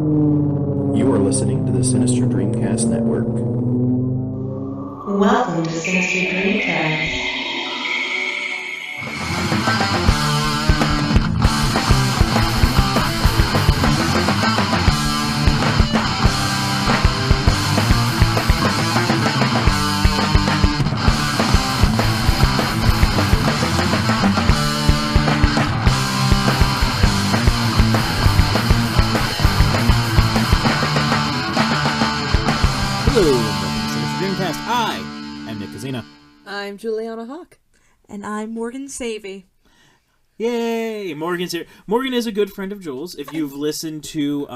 You are listening to the Sinister DreamCast Network. Welcome to Sinister DreamCast. Hello, and welcome to Sinister DreamCast. I am Nick Kizina. I'm Julianna Hawk. And I'm Morgan Savey. Yay! Morgan's here. Morgan is a good friend of Jules. If you've listened to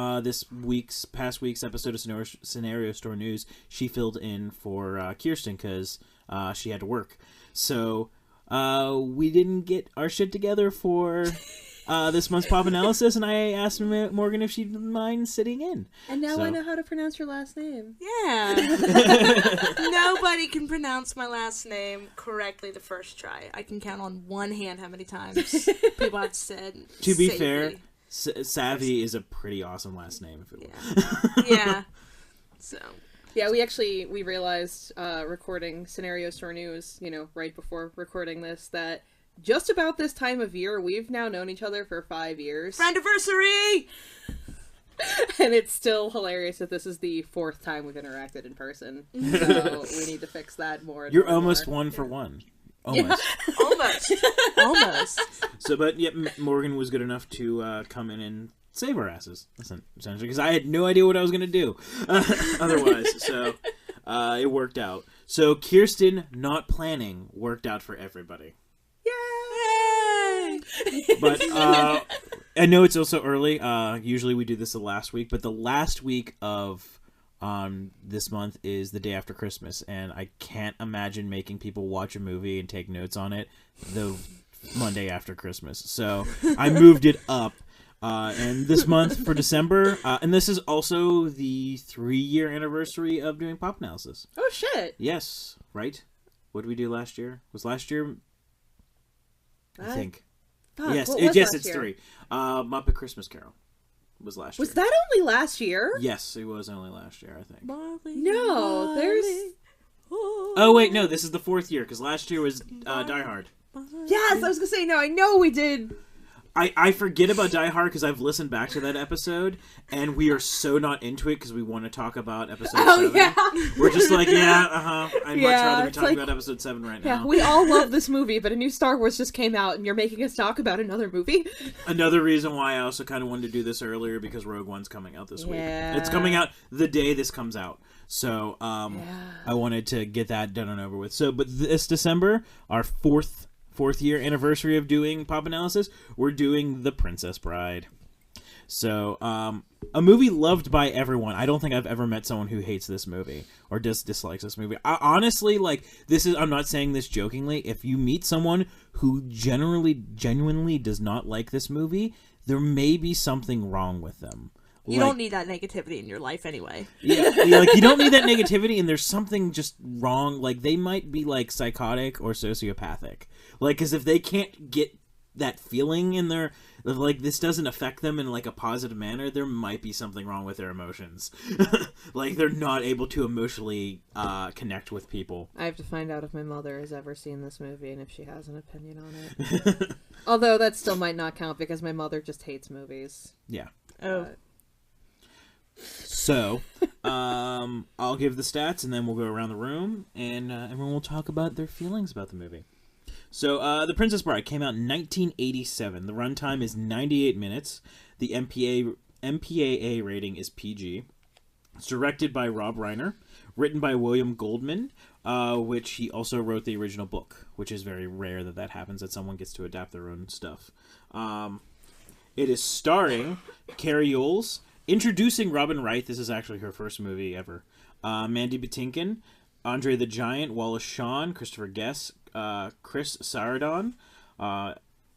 past week's episode of Scenario Store News, she filled in for Kirsten because she had to work. So we didn't get our shit together for this month's pop analysis, and I asked Morgan if she'd mind sitting in. And now I know how to pronounce your last name. Yeah. Nobody can pronounce my last name correctly the first try. I can count on one hand how many times people have said To be Savey. fair, Savvy is a pretty awesome last name. If it Yeah. Yeah. So. Yeah, we realized recording Scenario Store News, right before recording this, that just about this time of year, we've now known each other for 5 years. Friendiversary! And it's still hilarious that this is the 4th time we've interacted in person. So we need to fix that more. You're almost one for one. Almost. Almost. Almost. So, but yeah, Morgan was good enough to come in and save our asses, essentially, because I had no idea what I was going to do otherwise. So it worked out. So Kirsten not planning worked out for everybody. Yay! But I know it's also early. Usually we do this the last week, but the last week of this month is the day after Christmas, and I can't imagine making people watch a movie and take notes on it the Monday after Christmas. So I moved it up. And this month for December, and this is also the 3-year anniversary of doing pop analysis. Oh, shit. Yes, right? What did we do last year? Was last year? I think. Fuck, Yes, what was yes, last it's year? 3. Muppet Christmas Carol was last year. Was that only last year? Yes, it was only last year, I think. No, there's... Oh, wait, no, this is the 4th year, because last year was Die Hard. Yes, I was gonna say, no, I know we did... I forget about Die Hard because I've listened back to that episode, and we are so not into it because we want to talk about episode 7. Yeah. We're just like, I'd much rather be it's talking like- about episode 7 right Yeah, now. we all love this movie, but a new Star Wars just came out, and you're making us talk about another movie? Another reason why I also kind of wanted to do this earlier, because Rogue One's coming out this week. Yeah. It's coming out the day this comes out. So, I wanted to get that done and over with. So, but this December, our fourth year anniversary of doing pop analysis, we're doing The Princess Bride. So, a movie loved by everyone. I don't think I've ever met someone who hates this movie or dislikes this movie. Honestly, I'm not saying this jokingly. If you meet someone who genuinely does not like this movie, there may be something wrong with them. You don't need that negativity in your life anyway. Yeah, you don't need that negativity, and there's something just wrong. Like, they might be, psychotic or sociopathic. Because if they can't get that feeling in their... this doesn't affect them in, a positive manner, there might be something wrong with their emotions. They're not able to emotionally connect with people. I have to find out if my mother has ever seen this movie and if she has an opinion on it. Although that still might not count because my mother just hates movies. Yeah. Oh. So, I'll give the stats, and then we'll go around the room, and everyone will talk about their feelings about the movie. So, The Princess Bride came out in 1987. The runtime is 98 minutes. The MPAA rating is PG. It's directed by Rob Reiner. Written by William Goldman, which he also wrote the original book, which is very rare that happens, that someone gets to adapt their own stuff. It is starring Carrie Yules, introducing Robin Wright. This is actually her first movie ever. Mandy Patinkin, Andre the Giant, Wallace Shawn, Christopher Guest, Chris Sarandon,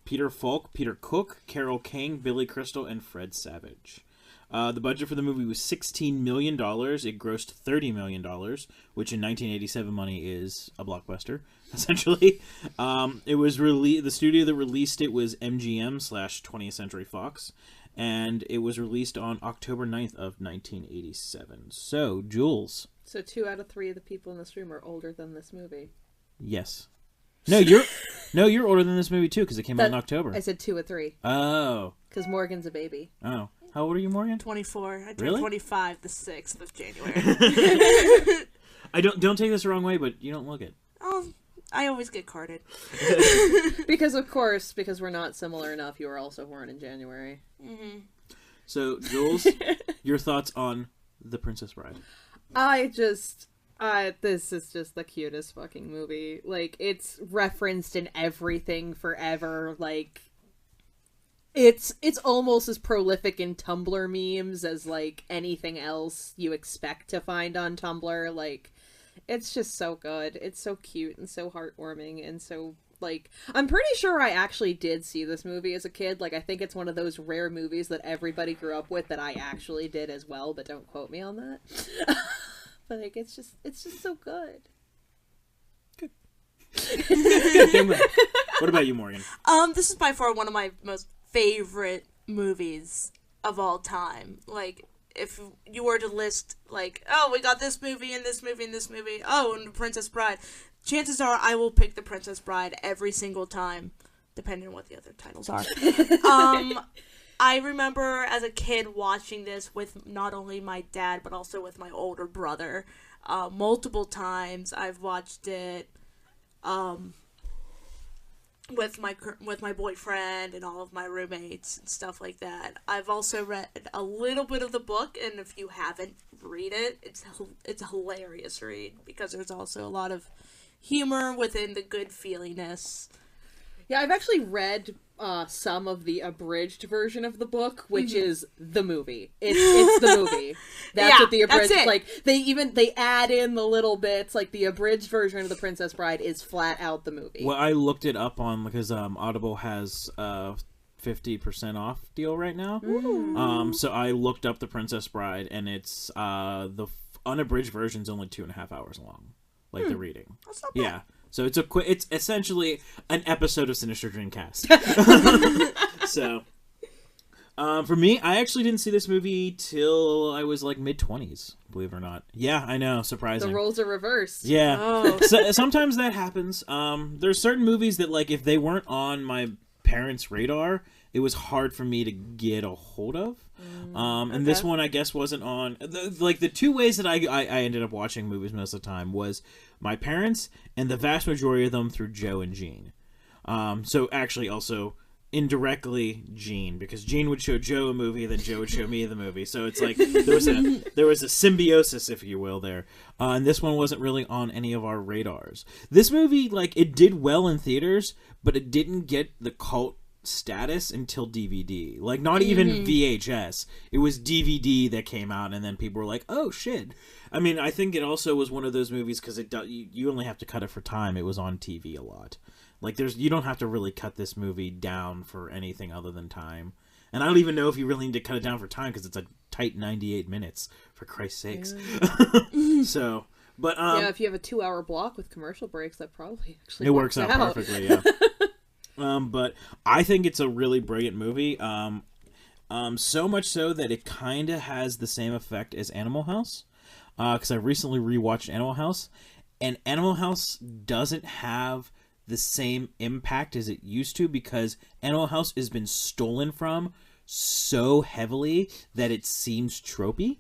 Peter Falk, Peter Cook, Carole King, Billy Crystal, and Fred Savage. The budget for the movie was $16 million. It grossed $30 million, which in 1987 money is a blockbuster, essentially. It was the studio that released it was MGM / 20th Century Fox. and it was released on October 9th of 1987. So, Jules. So 2 out of 3 of the people in this room are older than this movie. Yes. No, you're older than this movie too, because it came out in October. I said 2 of 3. Oh. Because Morgan's a baby. Oh. How old are you, Morgan? 24. I turned Really? 25 the 6th of January. I don't take this the wrong way, but you don't look it. Oh, I always get carded. Because we're not similar enough, you were also born in January. Mm-hmm. So, Jules, your thoughts on The Princess Bride? This is just the cutest fucking movie. Like, it's referenced in everything forever. Like, it's almost as prolific in Tumblr memes as, like, anything else you expect to find on Tumblr. Like, it's just so good. It's so cute and so heartwarming and so, like, I'm pretty sure I actually did see this movie as a kid. Like, I think it's one of those rare movies that everybody grew up with that I actually did as well, but don't quote me on that. But, like, it's just so good. Good. What about you, Morgan? This is by far one of my most favorite movies of all time. Like, if you were to list, like, oh, we got this movie and this movie and this movie, oh, and The Princess Bride, chances are I will pick The Princess Bride every single time, depending on what the other titles are. I remember as a kid watching this with not only my dad, but also with my older brother. Multiple times I've watched it with my boyfriend and all of my roommates and stuff like that. I've also read a little bit of the book, and if you haven't read it, it's a hilarious read because there's also a lot of humor within the good feeliness. Yeah, I've actually read some of the abridged version of the book, which is the movie. It's the movie. That's what the abridged, that's it. Like, they add in the little bits, like the abridged version of The Princess Bride is flat out the movie. Well, I looked it up on, because Audible has 50% off deal right now. So I looked up The Princess Bride, and it's the unabridged version's only 2.5 hours long, like the reading. That's not bad. Yeah. So it's essentially an episode of Sinister DreamCast. So, for me, I actually didn't see this movie till I was like mid-20s, believe it or not. Yeah, I know, surprising. The roles are reversed. Yeah. Oh. So, sometimes that happens. There's certain movies that, like, if they weren't on my parents' radar, it was hard for me to get a hold of. And this one, I guess, wasn't on. The two ways that I ended up watching movies most of the time was my parents, and the vast majority of them through Joe and Jean. So actually, also indirectly Jean, because Jean would show Joe a movie, then Joe would show me the movie. So it's like there was a symbiosis, if you will, there. And this one wasn't really on any of our radars. This movie, like, it did well in theaters, but it didn't get the cult status until DVD. Like, not even VHS. It was DVD that came out, and then people were like, oh shit. I mean, I think it also was one of those movies because you only have to cut it for time. It was on TV a lot. Like, you don't have to really cut this movie down for anything other than time. And I don't even know if you really need to cut it down for time because it's a tight 98 minutes, for Christ's sakes. So, but yeah, if you have a 2-hour block with commercial breaks, that probably actually it works out perfectly. Yeah. But I think it's a really brilliant movie. So much so that it kind of has the same effect as Animal House. Because I recently rewatched Animal House, and Animal House doesn't have the same impact as it used to because Animal House has been stolen from so heavily that it seems tropey.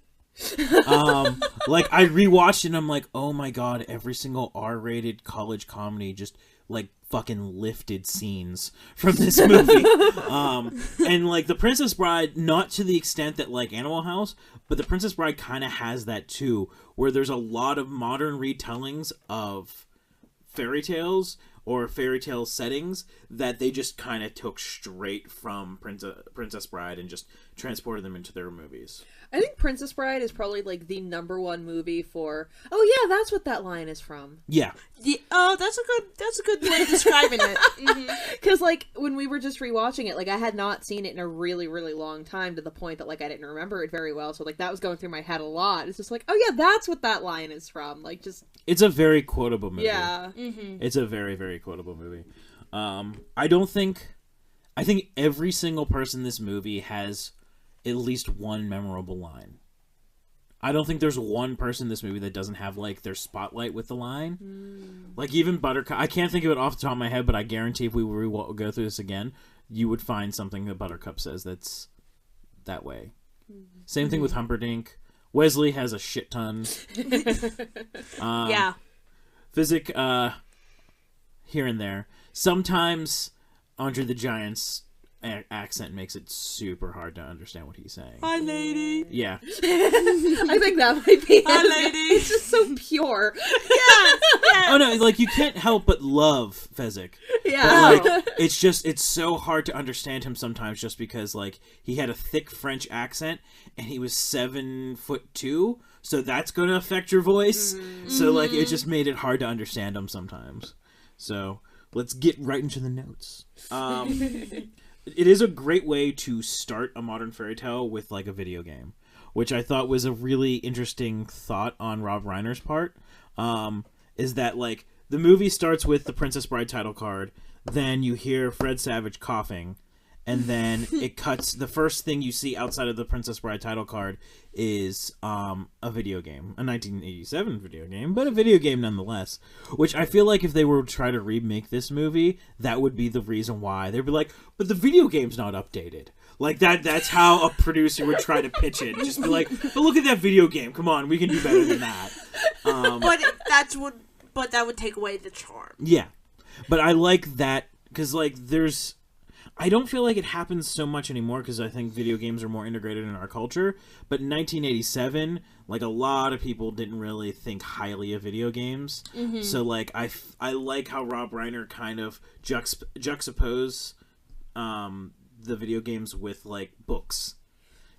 Like, I rewatched it and I'm like, oh my god, every single R-rated college comedy just, like, fucking lifted scenes from this movie. And, like, The Princess Bride, not to the extent that, like, Animal House, but The Princess Bride kind of has that too, where there's a lot of modern retellings of fairy tales or fairy tale settings that they just kind of took straight from Princess Bride and just transported them into their movies. I think Princess Bride is probably, like, the #1 movie for, oh yeah, that's what that line is from. Yeah. Oh, that's a good way of describing it. Because, like, when we were just rewatching it, like, I had not seen it in a really, really long time to the point that, like, I didn't remember it very well. So, like, that was going through my head a lot. It's just like, oh yeah, that's what that line is from. Like, just... It's a very quotable movie. Yeah. It's a very, very quotable movie. I think every single person in this movie has at least one memorable line. I don't think there's one person in this movie that doesn't have, like, their spotlight with the line. Like, even Buttercup... I can't think of it off the top of my head, but I guarantee if we go through this again, you would find something that Buttercup says that's that way. Same thing with Humperdinck. Wesley has a shit ton. Yeah. Physic, here and there. Sometimes Andre the Giant's accent makes it super hard to understand what he's saying. Hi, lady. Yeah. I think that might be Hi, it. lady. It's just so pure. Yes. Oh no, like you can't help but love Fezzik. Yeah. But, like, it's so hard to understand him sometimes just because, like, he had a thick French accent and he was 7'2", so that's going to affect your voice. So, like, it just made it hard to understand him sometimes. So, let's get right into the notes. It is a great way to start a modern fairy tale with, like, a video game, which I thought was a really interesting thought on Rob Reiner's part. Is that, like, the movie starts with the Princess Bride title card, then you hear Fred Savage coughing, and then it cuts. The first thing you see outside of the Princess Bride title card is a video game, a 1987 video game, but a video game nonetheless. Which I feel like if they were to try to remake this movie, that would be the reason why. They'd be like, but the video game's not updated. Like, that's how a producer would try to pitch it. Just be like, but look at that video game. Come on, we can do better than that. But that would take away the charm. Yeah. But I like that, because, like, I don't feel like it happens so much anymore, because I think video games are more integrated in our culture. But in 1987, like, a lot of people didn't really think highly of video games. So, like, I like how Rob Reiner kind of juxtapose the video games with, like, books.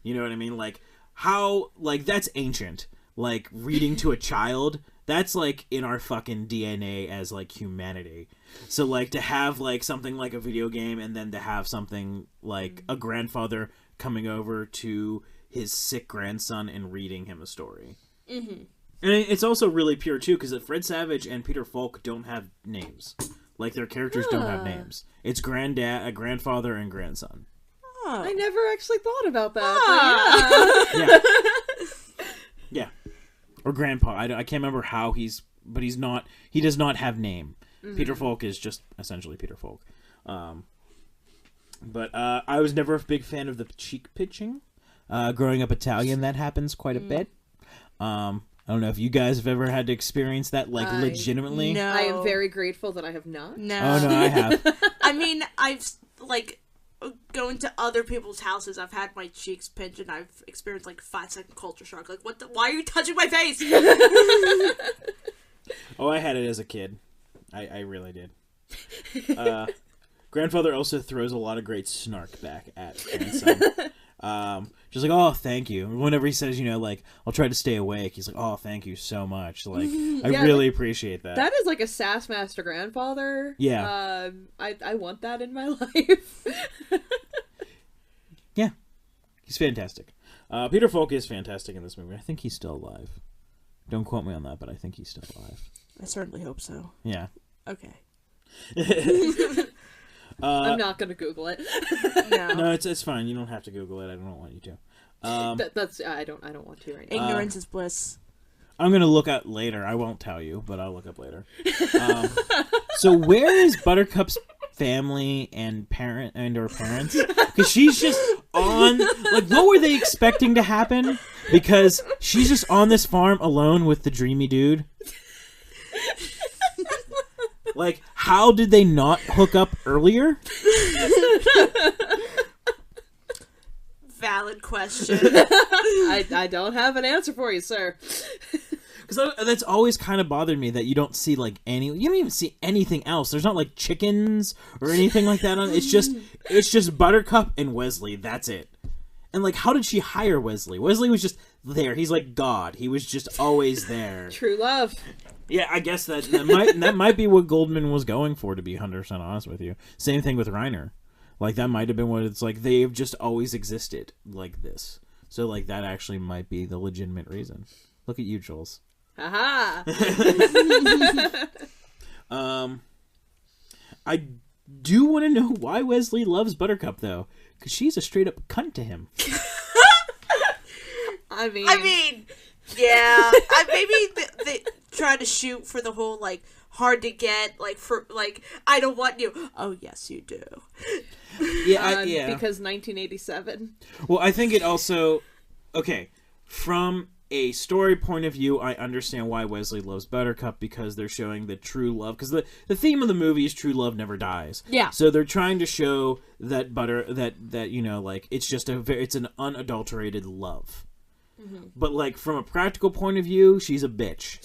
You know what I mean? Like, how, like, that's ancient. Like, reading to a child, that's, like, in our fucking DNA as, like, humanity. So, like, to have, like, something like a video game and then to have something like a grandfather coming over to his sick grandson and reading him a story. And it's also really pure, too, because Fred Savage and Peter Falk don't have names. Like, their characters don't have names. It's grandfather, and grandson. I never actually thought about that. but Yeah. Yeah. Or grandpa. I can't remember how he does not have name. Peter Falk is just essentially Peter Falk. But I was never a big fan of the cheek pitching. Growing up Italian, that happens quite a bit. I don't know if you guys have ever had to experience that, like, legitimately. No. I am very grateful that I have not. No. Oh, no, I have. I mean, I've, like, going to other people's houses, I've had my cheeks pinched and I've experienced, like, 5-second culture shock. Like, why are you touching my face? Oh, I had it as a kid. I really did. Grandfather also throws a lot of great snark back at grandson. Just like, oh, thank you. Whenever he says, you know, like, I'll try to stay awake, he's like, oh, thank you so much. Like, I really appreciate that. That is like a sass master grandfather. Yeah. I want that in my life. Yeah. He's fantastic. Peter Falk is fantastic in this movie. I think he's still alive. Don't quote me on that, but I think he's still alive. I certainly hope so. Yeah. Okay. I'm not gonna Google it. No, it's fine. You don't have to Google it. I don't want you to. That's I don't want to right now. Ignorance is bliss. I'm gonna look up later. I won't tell you, but I'll look up later. So where is Buttercup's family and her parents? Because she's just on. Like, what were they expecting to happen? Because she's just on this farm alone with the dreamy dude. Like, how did they not hook up earlier? Valid question. I don't have an answer for you, sir. Because that's always kind of bothered me that you don't see, like, you don't even see anything else. There's not, like, chickens or anything like that on it. It's just Buttercup and Wesley. That's it. And, like, how did she hire Wesley? Wesley was just there. He's like God. He was just always there. True love. Yeah, I guess that might be what Goldman was going for, to be 100% honest with you. Same thing with Reiner. Like, that might have been what it's like. They've just always existed like this. So, like, that actually might be the legitimate reason. Look at you, Jules. Aha! I do want to know why Wesley loves Buttercup, though. Because she's a straight-up cunt to him. I mean, yeah. Maybe they try to shoot for the whole, like, hard to get, like, for, like, I don't want you. Oh, yes, you do. Yeah, because 1987. Well, I think it also... Okay, from a story point of view, I understand why Wesley loves Buttercup, because they're showing the true love. Because the theme of the movie is true love never dies. Yeah. So they're trying to show that that you know, like, it's just it's an unadulterated love. Mm-hmm. But, like, from a practical point of view, she's a bitch.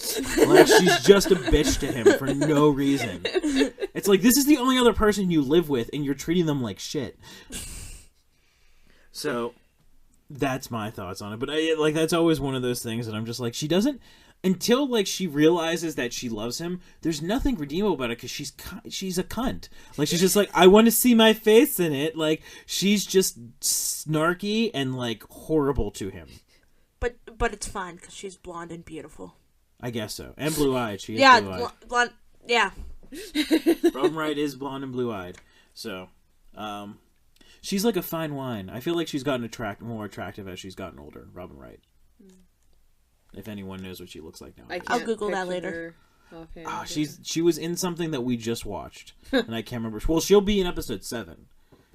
Like, she's just a bitch to him for no reason. It's like, this is the only other person you live with, and you're treating them like shit. So... That's my thoughts on it, but that's always one of those things that I'm just like, she doesn't, until, like, she realizes that she loves him, there's nothing redeemable about it, because she's a cunt. Like, she's just like, I want to see my face in it. Like, she's just snarky and, like, horrible to him. But it's fine, because she's blonde and beautiful. I guess so. And blue-eyed. She is blue-eyed. Blonde, yeah. Robin Wright is blonde and blue-eyed. So, she's like a fine wine. I feel like she's gotten more attractive as she's gotten older, Robin Wright. If anyone knows what she looks like now. I'll Google that later. Okay. She was in something that we just watched, and I can't remember. Well, she'll be in episode 7.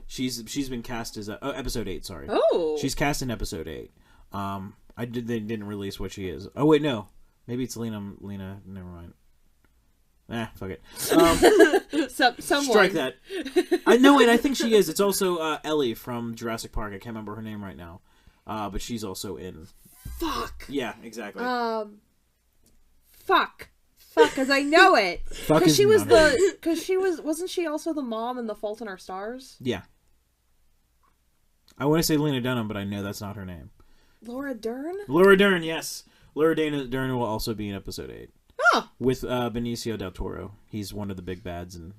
She's been cast as episode 8. Sorry. Oh. She's cast in episode 8. They didn't release what she is. Oh wait, no. Maybe it's Lena. Never mind. Fuck it. Someone. Strike that. I think she is. It's also Ellie from Jurassic Park. I can't remember her name right now, but she's also in. Fuck. Yeah, exactly. Fuck, because I know it. Because she was wasn't she also the mom in The Fault in Our Stars? Yeah. I want to say Lena Dunham, but I know that's not her name. Laura Dern? Laura Dern, yes. Laura Dern will also be in episode 8. Oh. With Benicio del Toro. He's one of the big bads in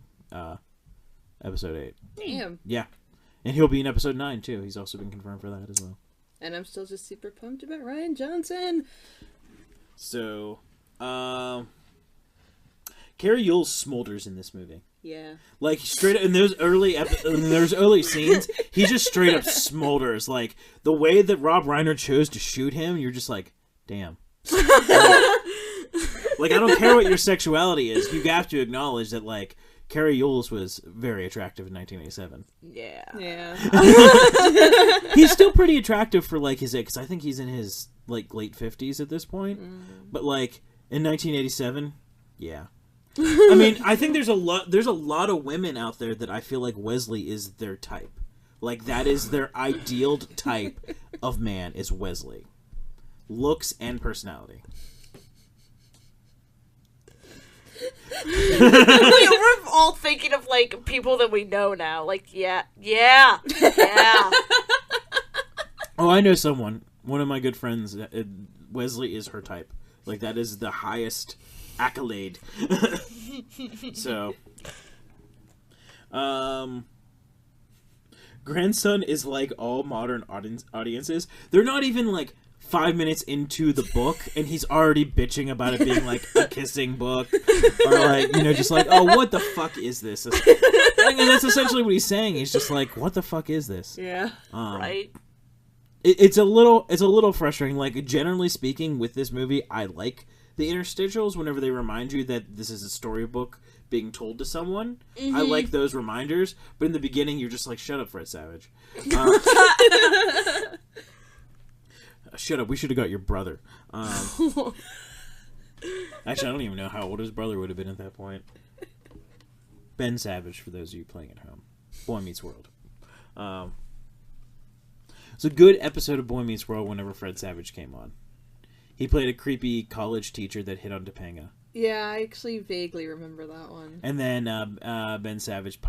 episode 8. Damn. Yeah. And he'll be in episode 9, too. He's also been confirmed for that as well. And I'm still just super pumped about Ryan Johnson. So, Carrie Yules smolders in this movie. Yeah. Like, straight up, in those early scenes, he just straight up smolders. Like, the way that Rob Reiner chose to shoot him, you're just like, damn. Like, I don't care what your sexuality is. You have to acknowledge that, like, Carrie Yules was very attractive in 1987. Yeah. He's still pretty attractive for, like, his age, because I think he's in his, like, late 50s at this point. But, like, in 1987, yeah. I mean, I think there's a lot of women out there that I feel like Wesley is their type. Like, that is their ideal type of man, is Wesley. Looks and personality. We're all thinking of, like, people that we know now. Like, yeah. Oh, I know someone. One of my good friends. Wesley is her type. Like, that is the highest accolade. So, Grandson is like all modern audiences. They're not even, like, 5 minutes into the book, and he's already bitching about it being, like, a kissing book. Or, like, you know, just like, oh, what the fuck is this? And that's essentially what he's saying. He's just like, what the fuck is this? Yeah. Right. It's a little frustrating. Like, generally speaking, with this movie, I like the interstitials whenever they remind you that this is a storybook being told to someone. Mm-hmm. I like those reminders. But in the beginning, you're just like, shut up, Fred Savage. Shut up, we should have got your brother. Actually, I don't even know how old his brother would have been at that point. Ben Savage, for those of you playing at home. Boy Meets World. It's a good episode of Boy Meets World whenever Fred Savage came on. He played a creepy college teacher that hit on Topanga. Yeah, I actually vaguely remember that one. And then Ben Savage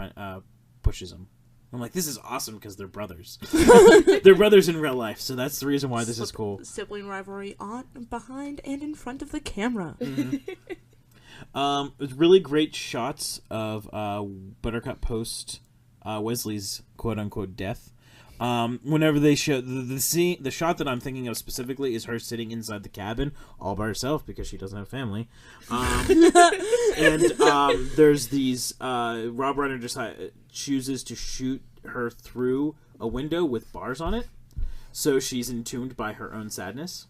pushes him. I'm like, this is awesome because they're brothers. They're brothers in real life, so that's the reason why this is cool. Sibling rivalry on, behind, and in front of the camera. Mm-hmm. It's really great shots of Buttercup post Wesley's quote-unquote death. Whenever they show the scene, the shot that I'm thinking of specifically is her sitting inside the cabin all by herself because she doesn't have family. There's these Rob Reiner just chooses to shoot her through a window with bars on it. so she's entombed by her own sadness.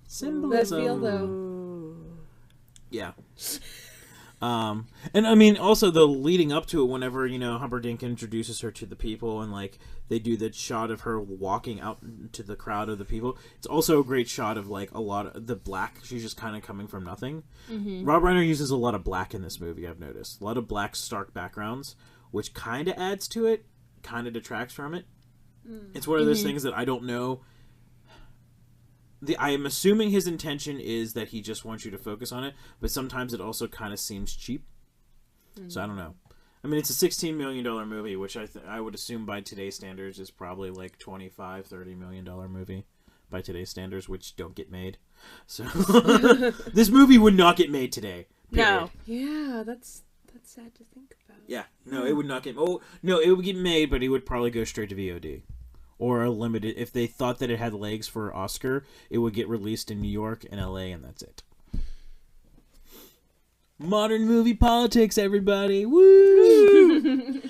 That Symbolism. feel though. Yeah. And I mean, also the leading up to it, whenever, you know, Humperdinck introduces her to the people and, like, they do the shot of her walking out to the crowd of the people. It's also a great shot of, like, a lot of the black. She's just kind of coming from nothing. Mm-hmm. Rob Reiner uses a lot of black in this movie, I've noticed. A lot of black, stark backgrounds, which kind of adds to it, kind of detracts from it. It's one of those things that I don't know. I am assuming his intention is that he just wants you to focus on it, but sometimes it also kind of seems cheap. So I don't know. I mean, it's a $16 million movie, which I would assume by today's standards is probably like $25-30 million movie by today's standards, which don't get made. So this movie would not get made today. Period. No. Yeah, that's sad to think about. Yeah, no, it would not get. Oh no, it would get made, but it would probably go straight to VOD. Or a limited, if they thought that it had legs for Oscar, it would get released in New York and LA, and that's it. Modern movie politics, everybody! Woo!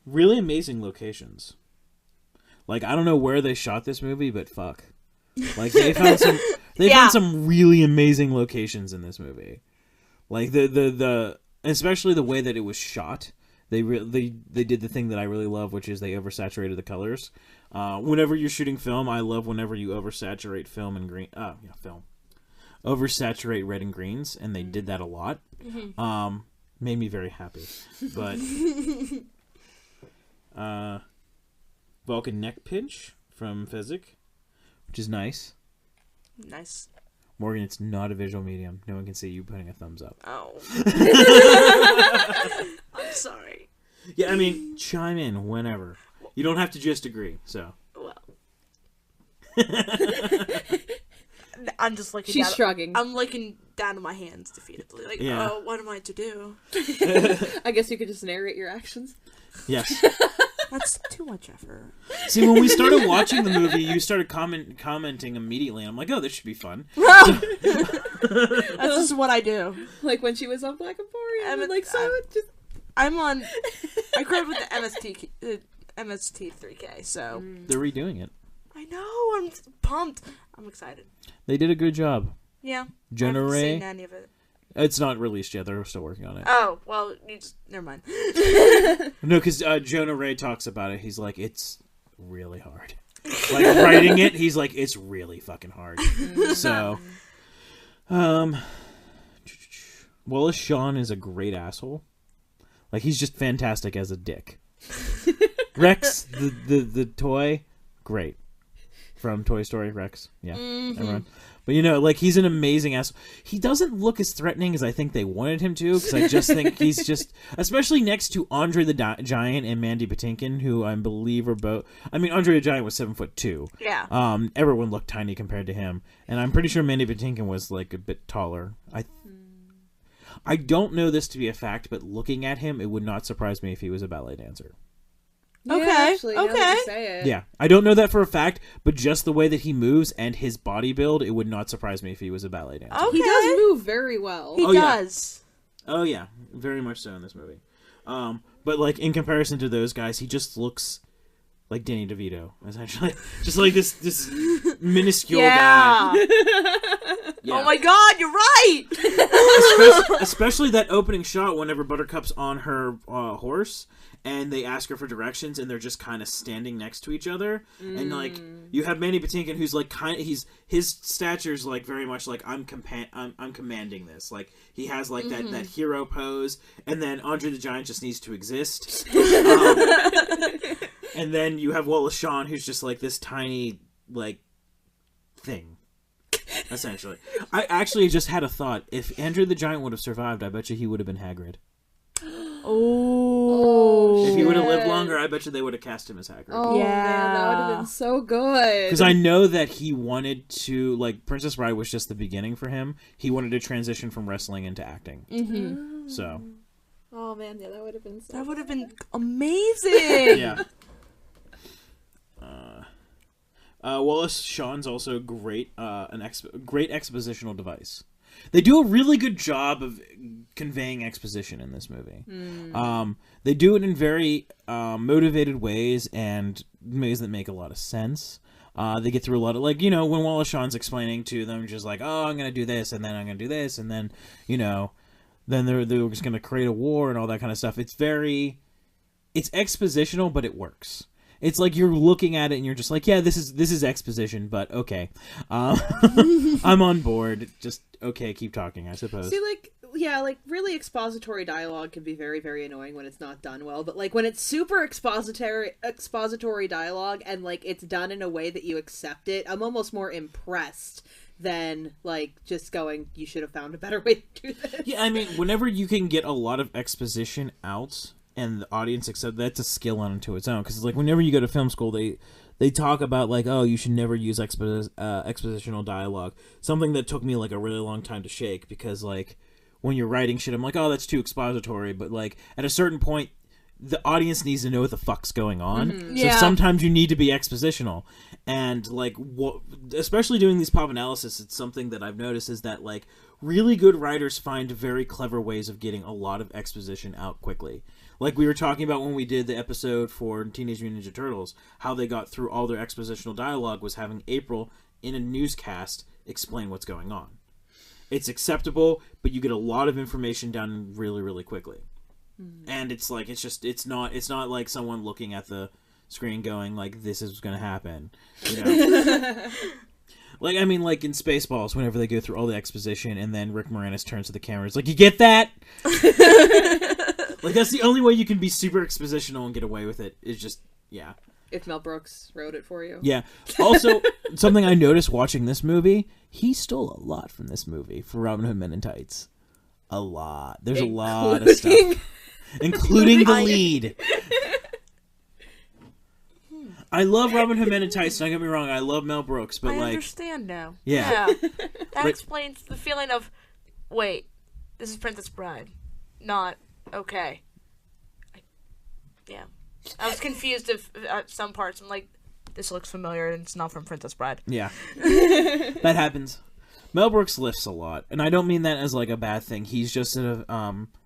Really amazing locations. Like, I don't know where they shot this movie, but fuck. Like, they found some. They found some really amazing locations in this movie. Like the especially the way that it was shot. They did the thing that I really love, which is they oversaturated the colors. Whenever you're shooting film, I love whenever you oversaturate film and green. Film. Oversaturate red and greens, and they did that a lot. Made me very happy. But Vulcan neck pinch from Physic, which is nice. Nice. Morgan, it's not a visual medium. No one can see you putting a thumbs up. Oh. I'm sorry. Yeah, I mean, chime in whenever. You don't have to just agree, so. Well. I'm just looking She's down. shrugging. I'm looking down at my hands defeatedly. Like, Yeah. oh, what am I to do? I guess you could just narrate your actions. Yes. That's too much effort. See, when we started watching the movie, you started commenting immediately, and I'm like, oh, this should be fun. That's just what I do. Like when she was on Black Emporium, and like I'm on. I grew up with the MST3K, so They're redoing it. I know. I'm pumped. I'm excited. They did a good job. Yeah. Jonah I haven't Ray? seen any of it. It's not released yet. They're still working on it. Oh well, you just never mind. No, because Jonah Ray talks about it. He's like, it's really hard. Like, writing it, he's like, it's really fucking hard. So, Wallace Shawn is a great asshole. Like, he's just fantastic as a dick. Rex, the toy, great. From Toy Story, Rex. Yeah, everyone. But, you know, like, he's an amazing asshole. He doesn't look as threatening as I think they wanted him to, because I just think he's just... Especially next to Andre the Giant and Mandy Patinkin, who I believe are both... I mean, Andre the Giant was 7'2". Yeah. Everyone looked tiny compared to him. And I'm pretty sure Mandy Patinkin was, like, a bit taller. I don't know this to be a fact, but looking at him, it would not surprise me if he was a ballet dancer. Okay, actually, now that okay. you say it. Yeah, I don't know that for a fact, but just the way that he moves and his body build, it would not surprise me if he was a ballet dancer. Okay. He does move very well. He Oh, yeah. does. Oh yeah, very much so in this movie. But like in comparison to those guys, he just looks like Danny DeVito, essentially. Just like this minuscule guy. Yeah. Oh my god, you're right! Especially that opening shot whenever Buttercup's on her horse and they ask her for directions and they're just kind of standing next to each other. And like you have Mandy Patinkin who's like his stature's like very much like I'm commanding this. Like he has like that hero pose, and then Andre the Giant just needs to exist. And then you have Wallace Shawn who's just like this tiny like thing. Essentially. I actually just had a thought. If Andrew the Giant would have survived, I bet you he would have been Hagrid. Oh. If he would have lived longer, I bet you they would have cast him as Hagrid. Oh, Yeah. man, that would have been so good. Because I know that he wanted to, like, Princess Bride was just the beginning for him. He wanted to transition from wrestling into acting. Mm-hmm. So. Oh, man, yeah, that would have been so That would have been amazing! Yeah. Wallace Shawn's also great, great expositional device. They do a really good job of conveying exposition in this movie. They do it in very motivated ways and ways that make a lot of sense. They get through a lot of, like, when Wallace Shawn's explaining to them, just like, oh, I'm going to do this, and then I'm going to do this, and then, then they're just going to create a war and all that kind of stuff. It's expositional, but it works. It's like you're looking at it and you're just like, yeah, this is exposition, but okay. I'm on board. Just, okay, keep talking, I suppose. See, really expository dialogue can be very, very annoying when it's not done well, but, when it's super expository dialogue and, it's done in a way that you accept it, I'm almost more impressed than, just going, you should have found a better way to do this. Yeah, I mean, whenever you can get a lot of exposition out and the audience accept, that's a skill unto its own. Because whenever you go to film school, they talk about oh, you should never use expositional dialogue. Something that took me a really long time to shake, because when you're writing shit, I'm like, oh, that's too expository. But at a certain point, the audience needs to know what the fuck's going on. Mm-hmm. So sometimes you need to be expositional. And especially doing these pop analysis, it's something that I've noticed is that really good writers find very clever ways of getting a lot of exposition out quickly. Like we were talking about when we did the episode for Teenage Mutant Ninja Turtles, how they got through all their expositional dialogue was having April in a newscast explain what's going on. It's acceptable, but you get a lot of information down really, really quickly. And it's it's not like someone looking at the screen going this is going to happen. In Spaceballs, whenever they go through all the exposition and then Rick Moranis turns to the camera, it's you get that? That's the only way you can be super expositional and get away with it, is just, yeah. If Mel Brooks wrote it for you. Yeah. Also, something I noticed watching this movie, he stole a lot from this movie for Robin Hood Men in Tights. A lot. There's a lot of stuff. Including the lead. I love Robin Hood Men in Tights, don't get me wrong, I love Mel Brooks, but I understand now. Yeah. That explains the feeling of, wait, this is Princess Bride. Not okay. I was confused at some parts. I'm like, this looks familiar, and it's not from Princess Bride. Yeah. That happens. Mel Brooks lifts a lot, and I don't mean that as a bad thing. He's just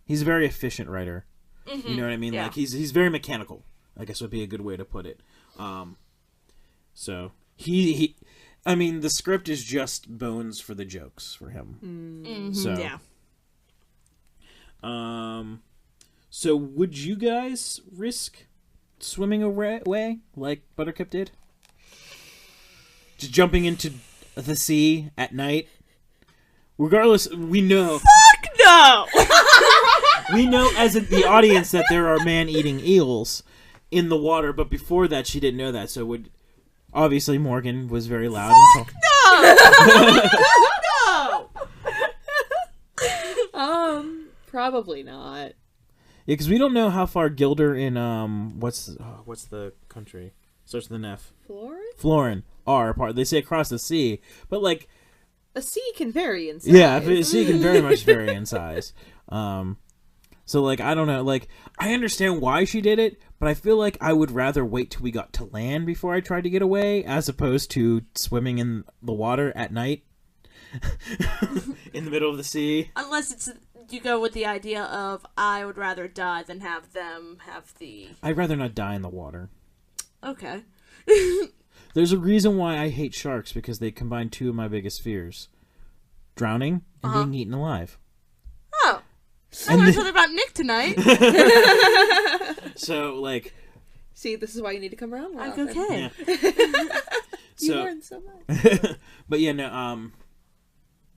he's a very efficient writer. Mm-hmm. You know what I mean? Yeah. He's very mechanical, I guess would be a good way to put it. So I mean, the script is just bones for the jokes for him. Mm-hmm. So yeah. So would you guys risk swimming away like Buttercup did? Just jumping into the sea at night? Regardless, we know... Fuck no! We know as the audience that there are man-eating eels in the water, but before that she didn't know that, so would... Obviously Morgan was very loud Fuck no! Probably not. Yeah, because we don't know how far Gilder in what's the country? Starts with an F. Florin are apart. They say across the sea, but a sea can vary in size. Yeah, a sea can very much vary in size. So I don't know. I understand why she did it, but I feel like I would rather wait till we got to land before I tried to get away, as opposed to swimming in the water at night in the middle of the sea. Unless you go with the idea of, I would rather die than have them have the... I'd rather not die in the water. Okay. There's a reason why I hate sharks, because they combine two of my biggest fears. Drowning and being eaten alive. Oh. I learned something about Nick tonight. So, See, this is why you need to come around more often. Okay. Yeah. You learn so much. But yeah, no,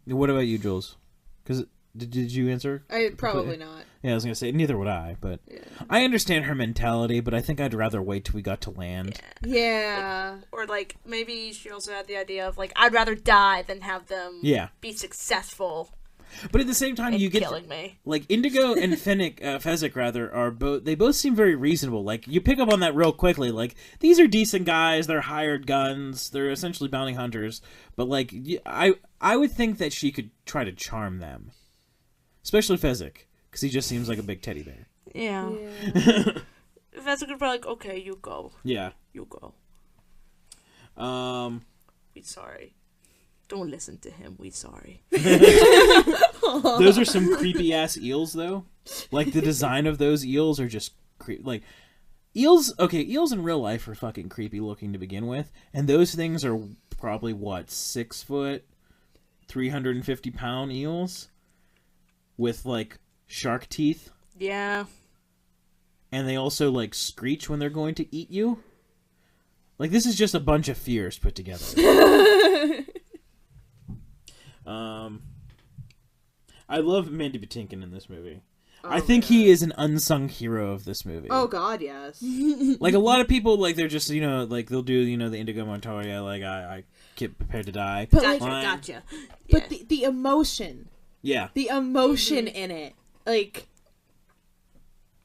what about you, Jules? Because... Did you answer? Probably not. Yeah, I was going to say, neither would I, but yeah. I understand her mentality, but I think I'd rather wait till we got to land. Yeah. Or, maybe she also had the idea of, I'd rather die than have them be successful. But at the same time, you get... killing me. Indigo and Fezzik, rather, are both... They both seem very reasonable. You pick up on that real quickly. These are decent guys, they're hired guns, they're essentially bounty hunters, but, I would think that she could try to charm them. Especially Fezzik, because he just seems like a big teddy bear. Yeah. Fezzik would be okay, you go. Yeah. You go. Sorry. Don't listen to him. We sorry. Those are some creepy ass eels, though. Like the design of those eels are just like eels. Okay, eels in real life are fucking creepy looking to begin with, and those things are probably what 6 foot, 350-pound eels with like shark teeth. Yeah. And they also like screech when they're going to eat you. Like this is just a bunch of fears put together. I love Mandy Patinkin in this movie. Oh, I think he is an unsung hero of this movie. Oh God, yes. Like a lot of people, like they're just like they'll do the Indigo Montoya, like I get prepared to die. But Gotcha. But the emotion. Yeah. The emotion in it, like,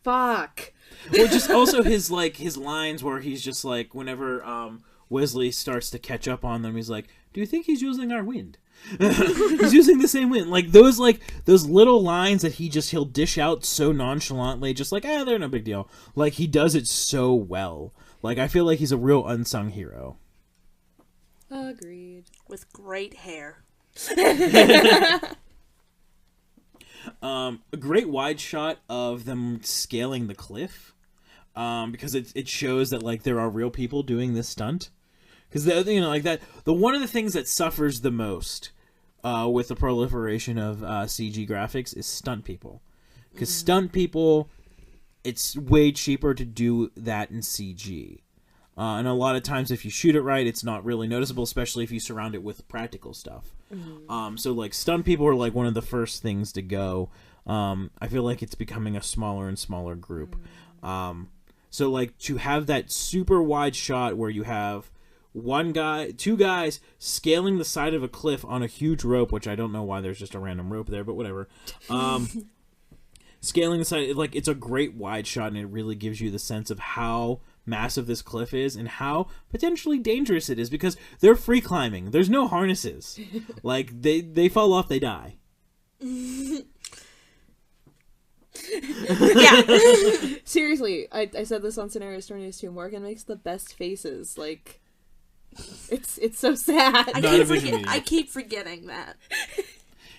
fuck. Well, just also his lines where he's just like whenever Wesley starts to catch up on them, he's like, "Do you think he's using our wind?" He's using the same wind. Like those little lines that he'll dish out so nonchalantly, just like they're no big deal. Like he does it so well. Like I feel like he's a real unsung hero. Agreed. With great hair. A great wide shot of them scaling the cliff, because it shows that like there are real people doing this stunt. Because the one of the things that suffers the most with the proliferation of CG graphics is stunt people. Because stunt people, it's way cheaper to do that in CG. And a lot of times if you shoot it right, it's not really noticeable, especially if you surround it with practical stuff. So like stunt people are like one of the first things to go. I feel like it's becoming a smaller and smaller group. So like to have that super wide shot where you have two guys scaling the side of a cliff on a huge rope, which I don't know why there's just a random rope there, but whatever. Scaling the side, like it's a great wide shot, and it really gives you the sense of how massive this cliff is and how potentially dangerous it is, because they're free climbing. There's no harnesses. Like they fall off, they die. Yeah. Seriously, I said this on Scenario Stories too. Morgan makes the best faces. Like, it's so sad. I keep forgetting that.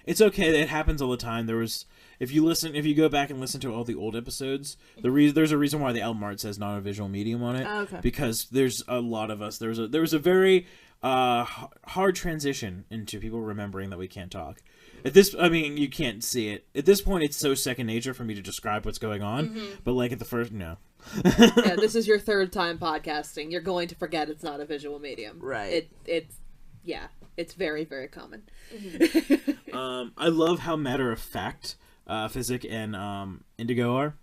It's okay. It happens all the time. If you go back and listen to all the old episodes, there's a reason why the album art says not a visual medium on it. Oh, okay. Because there's a lot of us. There was a very hard transition into people remembering that we can't talk. You can't see it. At this point, it's so second nature for me to describe what's going on. But like at the first, no. Yeah, this is your third time podcasting. You're going to forget it's not a visual medium. Right. It's very, very common. I love how matter of fact Physic and Indigo are.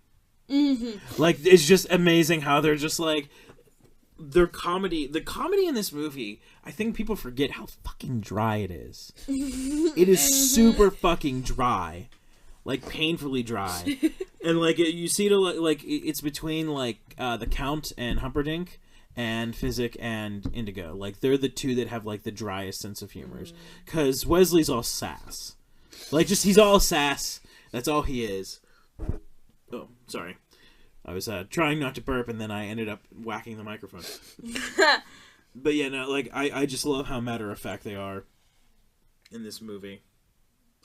Like it's just amazing how they're just like the comedy in this movie. I think people forget how fucking dry it is. It is super fucking dry, like painfully dry, and like you see it like it's between like the Count and Humperdinck and Physic and Indigo. Like they're the two that have like the driest sense of humors, because Wesley's all sass, like just he's all sass. That's all he is. Oh, sorry. I was trying not to burp, and then I ended up whacking the microphone. But yeah, no, like I just love how matter of fact they are in this movie.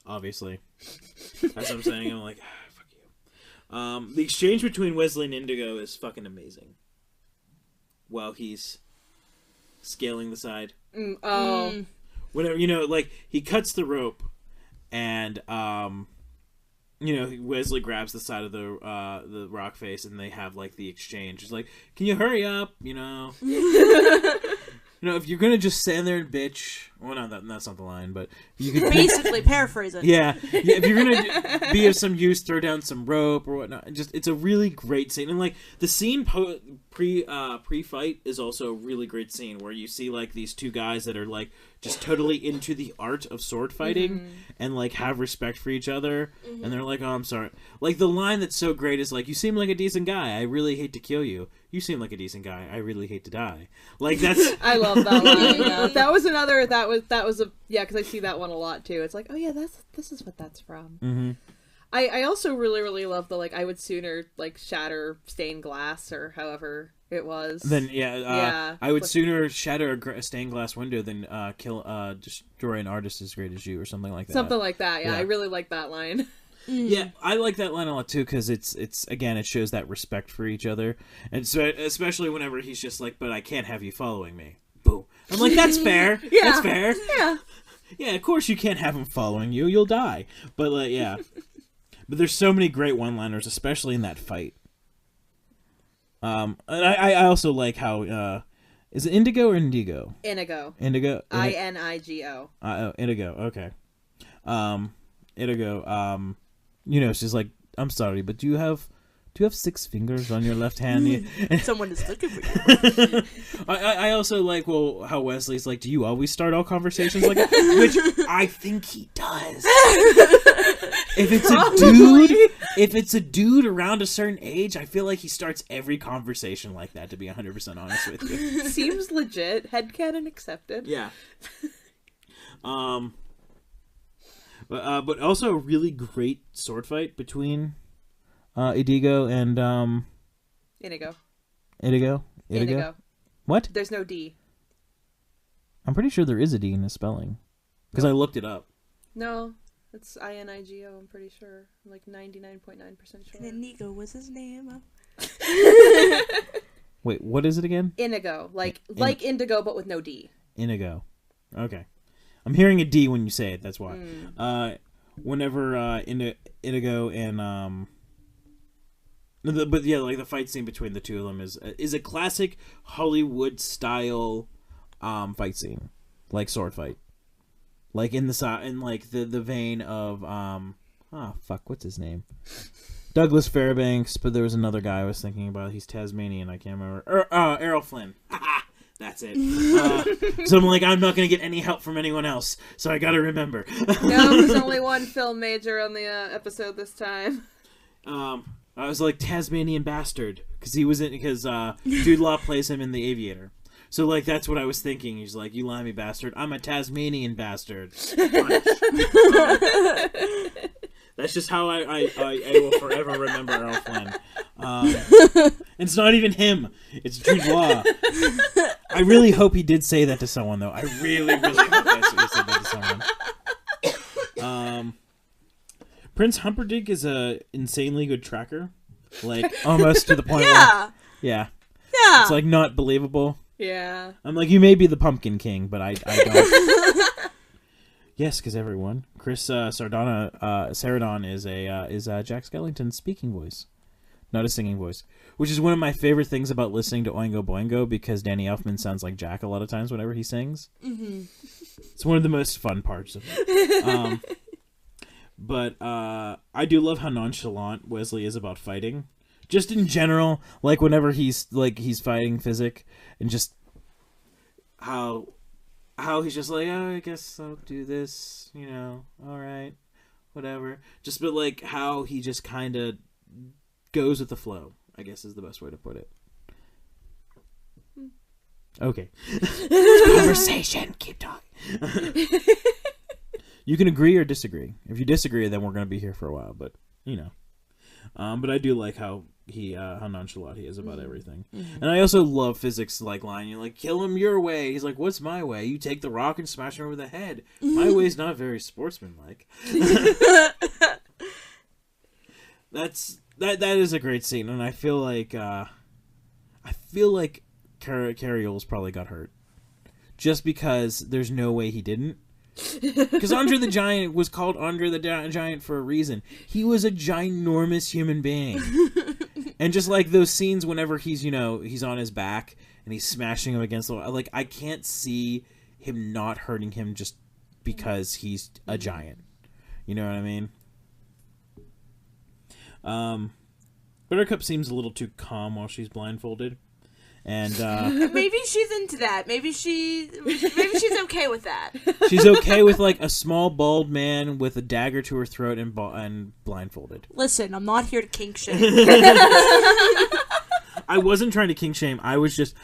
Obviously, as I'm saying, I'm like, fuck you. The exchange between Wesley and Indigo is fucking amazing. While he's scaling the side, whenever like he cuts the rope, and Wesley grabs the side of the rock face, and they have like the exchange. It's like, can you hurry up? If you're gonna just stand there and bitch, well, no, that's not the line, but you could basically paraphrase it. Yeah, if you're gonna be of some use, throw down some rope or whatnot. It's a really great scene, and like the scene pre-fight is also a really great scene where you see like these two guys that are like just totally into the art of sword fighting and like have respect for each other, and they're like, "Oh, I'm sorry." Like the line that's so great is like, "You seem like a decent guy. I really hate to kill you. You seem like a decent guy. I really hate to die." Like that's I love that line. Yeah. That was another. That was a because I see that one a lot too. It's like, oh yeah, this is what that's from. I also really, really love the like, I would sooner like shatter stained glass or however it was. Then I would But- sooner shatter a stained glass window than destroy an artist as great as you, or something like that. Something like that. Yeah, Yeah. I really like that line. Yeah, I like that line a lot too, because it's again, it shows that respect for each other, and so especially whenever he's just like, "But I can't have you following me." Boom. I'm like, that's fair. Yeah. That's fair. Yeah. Yeah, of course you can't have him following you. You'll die. But like, yeah. But there's so many great one-liners, especially in that fight. And I also like how is it Indigo or Indigo? Inigo. Indigo. Inigo. Indigo. Okay. Indigo. You know, she's like, I'm sorry, but do you have 6 fingers on your left hand? Someone is looking for you. I also like how Wesley's like, do you always start all conversations like that? Which I think he does. If it's a dude around a certain age, I feel like he starts every conversation like that, to be 100% honest with you. Seems legit. Headcanon accepted. Yeah. But also a really great sword fight between Indigo and Inigo. Indigo. What? There's no D. I'm pretty sure there is a D in the spelling because I looked it up. No, it's Inigo. I'm pretty sure. I'm like 99.9% sure. And Inigo was his name. Wait, what is it again? Inigo, like indigo, but with no D. Inigo. Okay. I'm hearing a D when you say it. That's why. Whenever Inigo and but yeah, like the fight scene between the two of them is a classic Hollywood style fight scene, like sword fight, like in the vein of what's his name? Douglas Fairbanks, but there was another guy I was thinking about. He's Tasmanian. I can't remember. Errol Flynn. That's it. So I'm like, I'm not going to get any help from anyone else, so I got to remember. No, there's only one film major on the episode this time. I was like, Tasmanian bastard, because Jude Law plays him in The Aviator. So like that's what I was thinking. He's like, you limey bastard. I'm a Tasmanian bastard. That's just how I will forever remember Errol Flynn. It's not even him. It's Jude Law. I really hope he did say that to someone, though. I really, really hope he said that to someone. Prince Humperdinck is a insanely good tracker. Like, almost to the point where... Yeah. It's, like, not believable. Yeah. I'm like, you may be the Pumpkin King, but I don't... Yes, because everyone. Chris Sarandon is Jack Skellington's speaking voice, not a singing voice, which is one of my favorite things about listening to Oingo Boingo, because Danny Elfman sounds like Jack a lot of times whenever he sings. Mm-hmm. It's one of the most fun parts of it. But I do love how nonchalant Wesley is about fighting, just in general. Like whenever he's fighting Physic, and just how he's just like, oh, I guess I'll do this, all right, whatever. Just, but like how he just kind of goes with the flow, I guess is the best way to put it. Okay. Conversation. Keep talking. You can agree or disagree. If you disagree, then we're going to be here for a while, but, but I do like how how nonchalant he is about everything. Mm-hmm. And I also love Physic's line. You're like, kill him your way. He's like, what's my way? You take the rock and smash him over the head. My way's not very sportsmanlike. That is a great scene, and I feel like Carriole's probably got hurt, just because there's no way he didn't. Because Andre the Giant was called Andre the Giant for a reason. He was a ginormous human being. And just like those scenes whenever he's on his back and he's smashing him against the wall, like I can't see him not hurting him just because he's a giant. You know what I mean? Buttercup seems a little too calm while she's blindfolded. And maybe she's into that. Maybe she's okay with that. She's okay with like a small bald man with a dagger to her throat and blindfolded. Listen, I'm not here to kink shame. I wasn't trying to kink shame. I was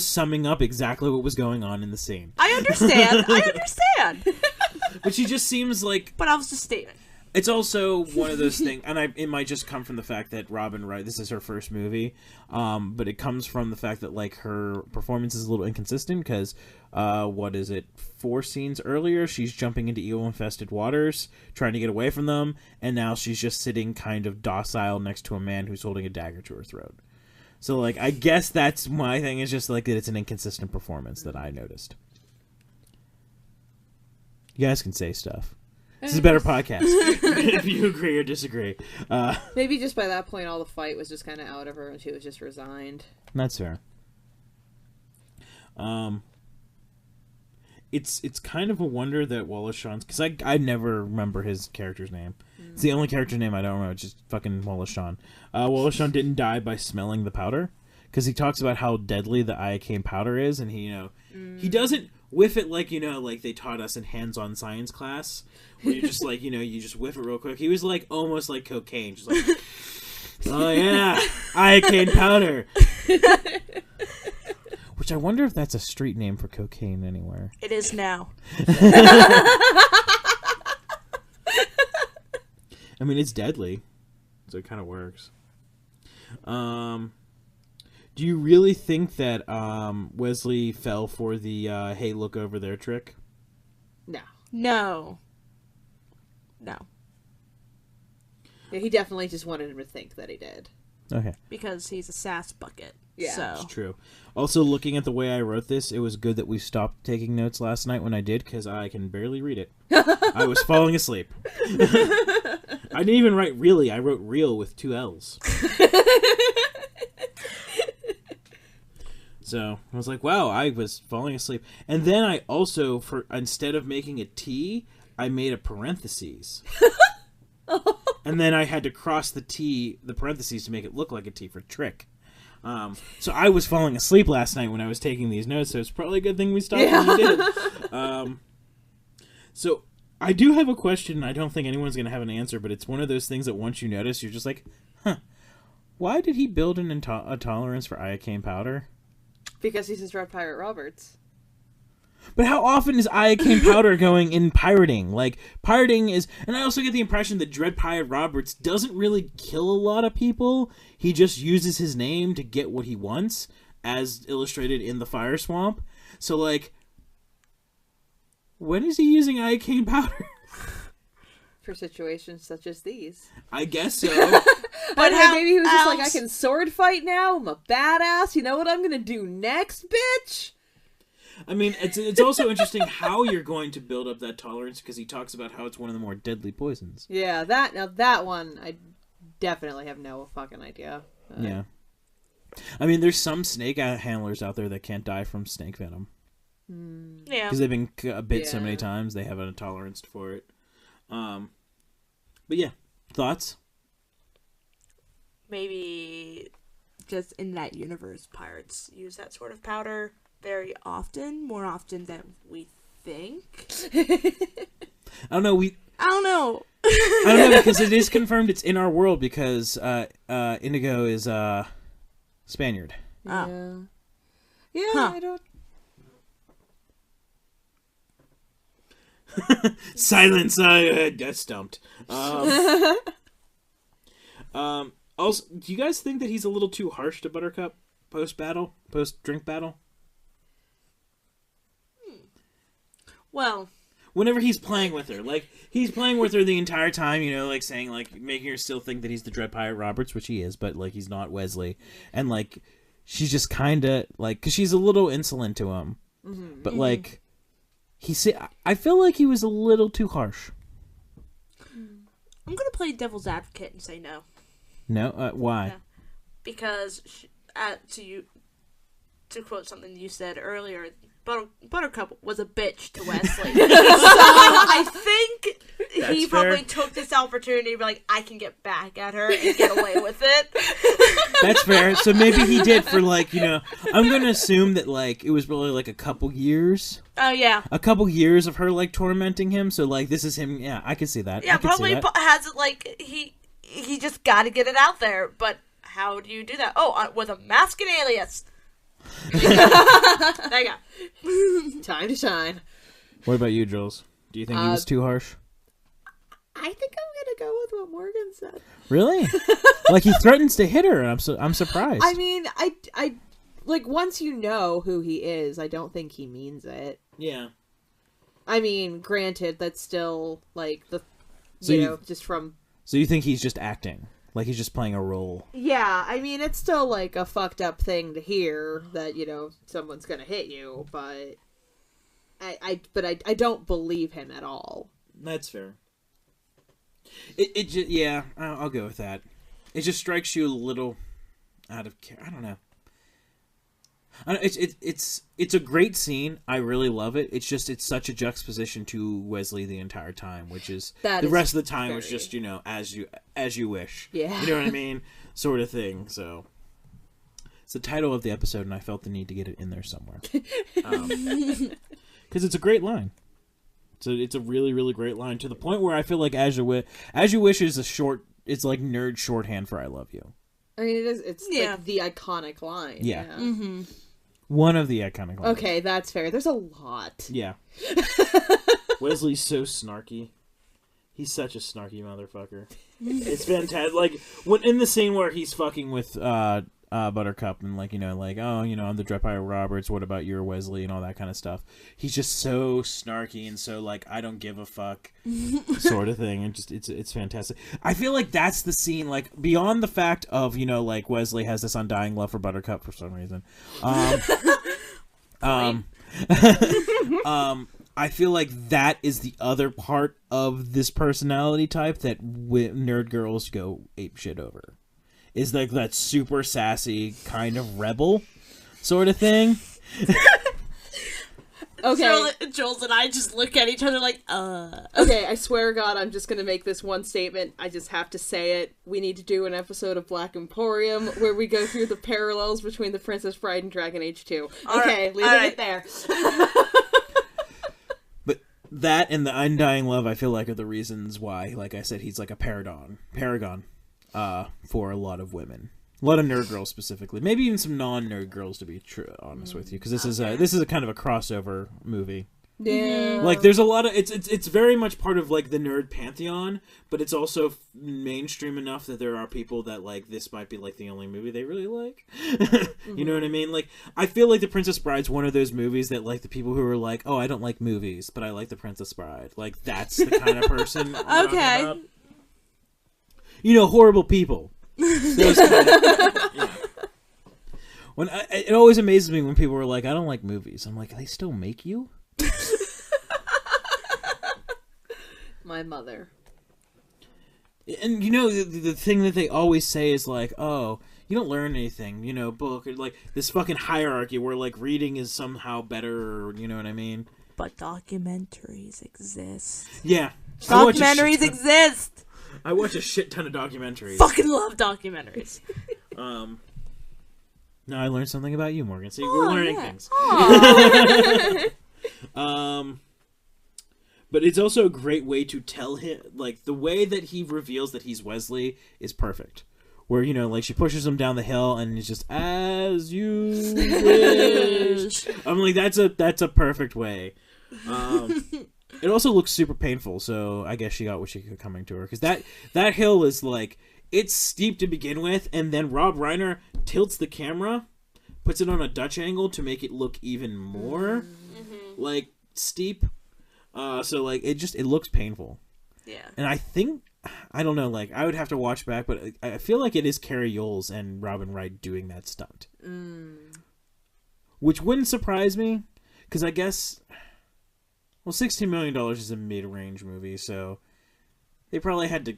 summing up exactly what was going on in the scene. I understand. But she just seems like. But I was just stating. It's also one of those things, and it might just come from the fact that Robin Wright, this is her first movie, but it comes from the fact that, like, her performance is a little inconsistent, because, 4 scenes earlier, she's jumping into eel-infested waters, trying to get away from them, and now she's just sitting kind of docile next to a man who's holding a dagger to her throat. So, like, I guess that's my thing, is just, like, that it's an inconsistent performance that I noticed. You guys can say stuff. This is a better podcast, if you agree or disagree. Maybe just by that point, all the fight was just kind of out of her, and she was just resigned. That's fair. It's kind of a wonder that Wallace Shawn's... Because I never remember his character's name. It's the only character name I don't remember. It's just fucking Wallace Shawn. Wallace Shawn didn't die by smelling the powder. Because he talks about how deadly the iocane powder is, and he, he doesn't whiff it like, like they taught us in hands-on science class, where you just, like, you just whiff it real quick. He was, like, almost like cocaine. Just like, oh, yeah, iocane powder. Which I wonder if that's a street name for cocaine anywhere. It is now. I mean, it's deadly, so it kind of works. Do you really think that Wesley fell for the hey, look over there trick? No. Yeah, he definitely just wanted him to think that he did. Okay. Because he's a sass bucket. Yeah. So. It's true. Also, looking at the way I wrote this, it was good that we stopped taking notes last night when I did, because I can barely read it. I was falling asleep. I didn't even write really. I wrote real with 2 L's. So I was like, wow, I was falling asleep. And then I also, instead of making a T, I made a parentheses. And then I had to cross the parentheses to make it look like a T for trick. So I was falling asleep last night when I was taking these notes, so it's probably a good thing we stopped when we did. So I do have a question. I don't think anyone's going to have an answer, but it's one of those things that once you notice, you're just like, why did he build a tolerance for iocane powder? Because he's his Red Pirate Roberts. But how often is iocane powder going in pirating? Like, pirating is... And I also get the impression that Dread Pirate Roberts doesn't really kill a lot of people. He just uses his name to get what he wants, as illustrated in the Fire Swamp. So, like, when is he using iocane powder? For situations such as these. I guess so. But maybe he was just like, I can sword fight now. I'm a badass. You know what I'm gonna do next, bitch? I mean, it's also interesting how you're going to build up that tolerance, because he talks about how it's one of the more deadly poisons. Yeah, that one, I definitely have no fucking idea. Yeah. I mean, there's some snake handlers out there that can't die from snake venom. Yeah. Because they've been bit so many times, they have a tolerance for it. But yeah, thoughts? Maybe just in that universe, pirates use that sort of powder very often, more often than we think. I don't know. I don't know. I don't know, because it is confirmed it's in our world, because Indigo is Spaniard. Yeah. Oh. Yeah, Huh. I don't... Silence. I got stumped. Also, do you guys think that he's a little too harsh to Buttercup post-drink battle? Well, Whenever he's playing with her, like, he's playing with her the entire time, like, saying, like, making her still think that he's the Dread Pirate Roberts, which he is, but, like, he's not Wesley. And, like, she's just kind of, like, because she's a little insolent to him. Mm-hmm. But, like, I feel like he was a little too harsh. I'm going to play devil's advocate and say no. No? Why? Yeah. Because, to quote something you said earlier, Buttercup was a bitch to Wesley. So I think he probably took this opportunity to be like, I can get back at her and get away with it. That's fair. So maybe he did for, like, I'm going to assume that, like, it was really, like, a couple years. Oh, yeah. A couple years of her, like, tormenting him. So, like, this is him. Yeah, I can see that. Yeah, probably has it, like, he just got to get it out there. But how do you do that? Oh, with a mask and alias. There you go. Time to shine. What about you, Jules? Do you think he was too harsh? I think I'm what Morgan said. Really? Like he threatens to hit her, and I'm surprised. I mean, I like once you know who he is, I don't think he means it. Yeah. I mean, granted, that's still like just from. So you think he's just acting, like he's just playing a role? Yeah, I mean, it's still like a fucked up thing to hear that someone's gonna hit you, but I don't believe him at all. That's fair. It just, yeah, I'll go with that. It just strikes you a little out of care. I don't know. It's a great scene. I really love it. It's such a juxtaposition to Wesley the entire time, which is the rest of the time was just as you wish. Yeah, you know what I mean, sort of thing. So it's the title of the episode, and I felt the need to get it in there somewhere because it's a great line. So it's a really, really great line to the point where I feel like as you wish is it's like nerd shorthand for I love you. I mean, it is. It's like the iconic line. Yeah. Mm-hmm. One of the iconic lines. Okay, that's fair. There's a lot. Yeah. Wesley's so snarky. He's such a snarky motherfucker. It's fantastic. Like when in the scene where he's fucking with Buttercup and I'm the Dread Pirate Roberts. What about your Wesley and all that kind of stuff. He's just so snarky and so like I don't give a fuck sort of thing. And just it's fantastic. I feel like that's the scene. Like beyond the fact of like Wesley has this undying love for Buttercup for some reason. I feel like that is the other part of this personality type that nerd girls go ape shit over. Is like that super sassy kind of rebel sort of thing. Okay. Jules and I just look at each other like, Okay, I swear to God, I'm just gonna make this one statement. I just have to say it. We need to do an episode of Black Emporium where we go through the parallels between The Princess Bride and Dragon Age 2. Okay, leave it there. But that and the undying love, I feel like, are the reasons why, like I said, he's like a paragon for a lot of women. A lot of nerd girls specifically. Maybe even some non-nerd girls, to be honest with you. Because this is a kind of a crossover movie. Yeah. Like, there's a lot of... It's very much part of, like, the nerd pantheon, but it's also mainstream enough that there are people that, like, this might be, like, the only movie they really like. You know what I mean? Like, I feel like The Princess Bride's one of those movies that, like, the people who are like, oh, I don't like movies, but I like The Princess Bride. Like, that's the kind of person I'm talking about. Horrible people. Those kind of, yeah. It always amazes me when people are like, I don't like movies. I'm like, they still make you? My mother. And the thing that they always say is like, oh, you don't learn anything, book, or like this fucking hierarchy where like reading is somehow better, or, you know what I mean? But documentaries exist. Yeah. Documentaries exist! I watch a shit ton of documentaries. Fucking love documentaries. Now I learned something about you, Morgan. See, we're learning things. But it's also a great way to tell him, like, the way that he reveals that he's Wesley is perfect. Where, like, she pushes him down the hill and it's just, as you wish. I'm like, that's a perfect way. It also looks super painful, so I guess she got what she could coming to her. Because that hill is, like, it's steep to begin with, and then Rob Reiner tilts the camera, puts it on a Dutch angle to make it look even more, like, steep. So, like, it looks painful. Yeah. And I don't know, like, I would have to watch back, but I feel like it is Carrie Yoles and Robin Wright doing that stunt. Which wouldn't surprise me, because I guess... Well, $16 million is a mid-range movie, so they probably had to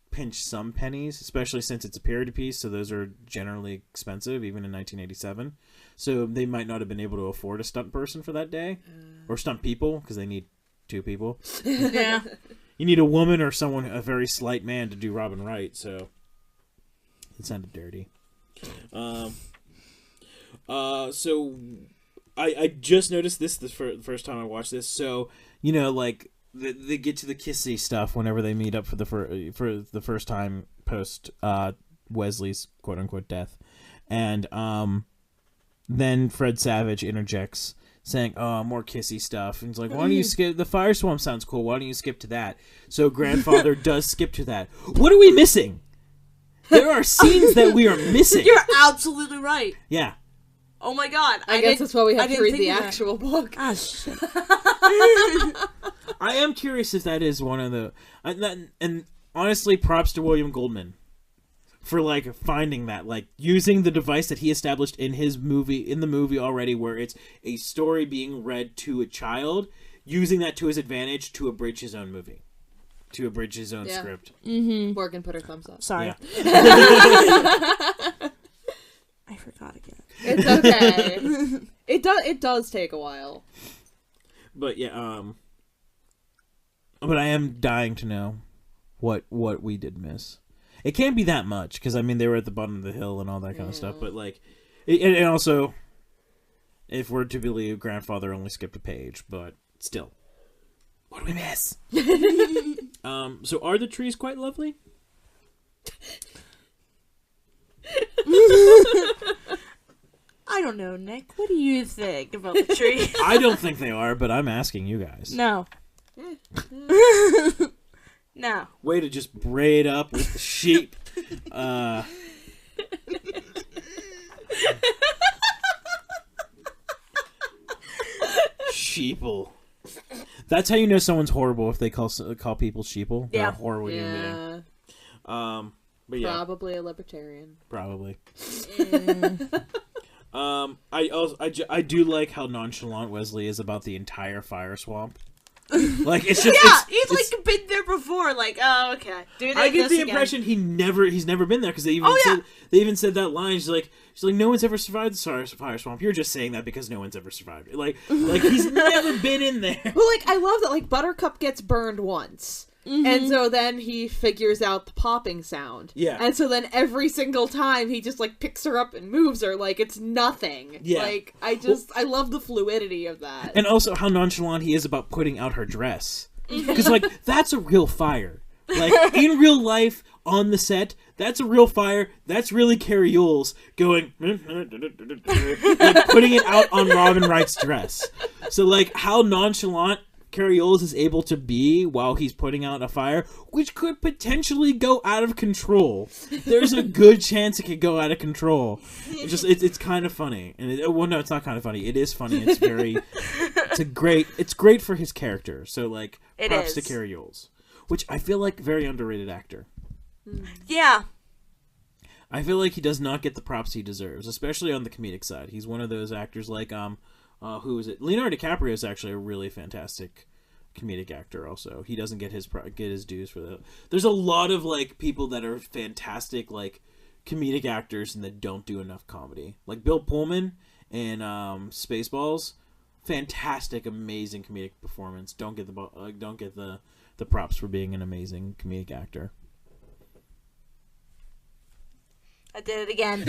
pinch some pennies, especially since it's a period piece, so those are generally expensive, even in 1987. So they might not have been able to afford a stunt person for that day, or stunt people, because they need 2 people. Yeah. You need a woman or a very slight man to do Robin Wright, so it sounded dirty. So... I just noticed this the first time I watched this. So, like, they get to the kissy stuff whenever they meet up for the first time post Wesley's quote-unquote death. And then Fred Savage interjects saying, "Oh, more kissy stuff." And he's like, "Why don't you skip? The fire swamp sounds cool. Why don't you skip to that?" So grandfather does skip to that. What are we missing? There are scenes that we are missing. You're absolutely right. Yeah. Oh my god. I guess that's why we have I to didn't read the think of that. actual book. Ah, shit. I am curious if that is one of the... And honestly, props to William Goldman for, like, finding that. Like, using the device that he established in the movie already, where it's a story being read to a child, using that to his advantage to abridge his own movie. To abridge his own script. Mm-hmm. Morgan put her thumbs up. Sorry. Yeah. I forgot again. It's okay. It does take a while. But yeah, but I am dying to know what we did miss. It can't be that much because I mean they were at the bottom of the hill and all that kind of stuff. But like, and also, if we're to believe, grandfather only skipped a page, but still, what do we miss? So are the trees quite lovely? I don't know, Nick. What do you think about the tree? I don't think they are, but I'm asking you guys. No. No. Way to just braid up with the sheep. Sheeple. That's how you know someone's horrible if they call people sheeple. They're a horrible human being. But yeah, Probably a libertarian. probably. I do like how nonchalant Wesley is about the entire fire swamp. Like it's just He's like been there before. Like, oh, okay. Do I get this the again. impression he's never been there because they even said that line. She's like no one's ever survived the fire swamp. You're just saying that because no one's ever survived it. Like he's never been in there. Well, like I love that. Like Buttercup gets burned once. And so then he figures out the popping sound. Yeah. And so then every single time he just like picks her up and moves her like it's nothing. Yeah. Like I love the fluidity of that. And also how nonchalant he is about putting out her dress. Because, like, that's a real fire. Like, in real life, on the set, that's a real fire. That's really Carrie Yules going, like, putting it out on Robin Wright's dress. So, like, how nonchalant Carrie Yules is able to be while he's putting out a fire, which could potentially go out of control. There's a good chance it could go out of control. It's kind of funny, and no, it's not kind of funny. It is funny. It's great for his character. So like, props to Carrie Yules, which I feel like very underrated actor. Yeah. I feel like he does not get the props he deserves, especially on the comedic side. He's one of those actors like who is it? Leonardo DiCaprio is actually a really fantastic comedic actor. Also, he doesn't get his dues for that. There's a lot of like people that are fantastic like comedic actors and that don't do enough comedy. Like Bill Pullman in Spaceballs, fantastic, amazing comedic performance. Don't get the props for being an amazing comedic actor. I did it again.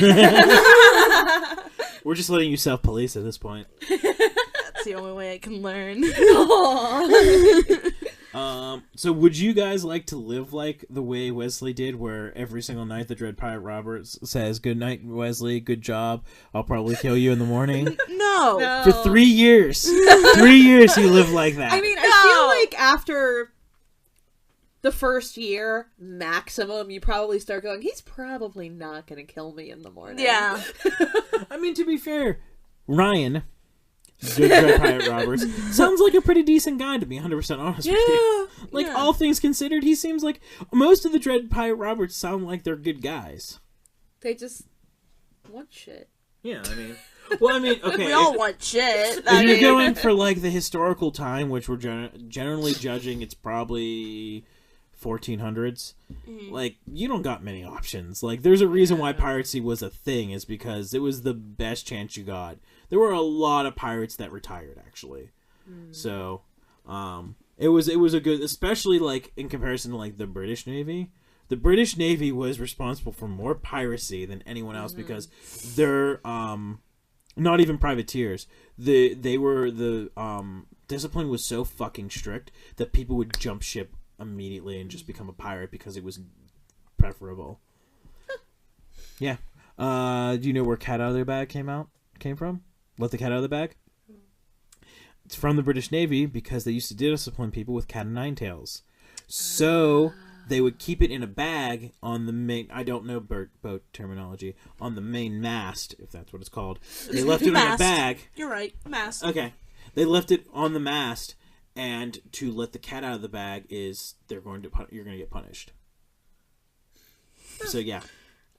We're just letting you self-police at this point. That's the only way I can learn. So would you guys like to live like the way Wesley did, where every single night the Dread Pirate Roberts says, "Good night, Wesley, good job, I'll probably kill you in the morning"? No. For 3 years. 3 years he lived like that. I mean, I feel like after the first year, maximum, you probably start going, he's probably not going to kill me in the morning. Yeah. I mean, to be fair, Ryan, Dread Pirate Roberts, sounds like a pretty decent guy, to be 100% honest with you. Like, all things considered, he seems like most of the Dread Pirate Roberts sound like they're good guys. They just want shit. Yeah, I mean... Well, I mean, okay. We all want shit. If you're going for, like, the historical time, which we're generally judging, it's probably 1400s. Like, you don't got many options. Like, there's a reason why piracy was a thing, is because it was the best chance you got. There were a lot of pirates that retired, actually. So, it was a good, especially, like, in comparison to, like, the British Navy. The British Navy was responsible for more piracy than anyone else because they're, not even privateers. They were the discipline was so fucking strict that people would jump ship immediately and just become a pirate because it was preferable. Yeah. Do you know where Cat Out of the Bag came from? Let the Cat Out of the Bag? it's from the British Navy because they used to discipline people with cat o' nine tails. So they would keep it in a bag on the main, I don't know boat terminology, on the main mast, if that's what it's called. They left it in a bag. You're right, mast. Okay. They left it on the mast, and to let the cat out of the bag is you're going to get punished. So yeah.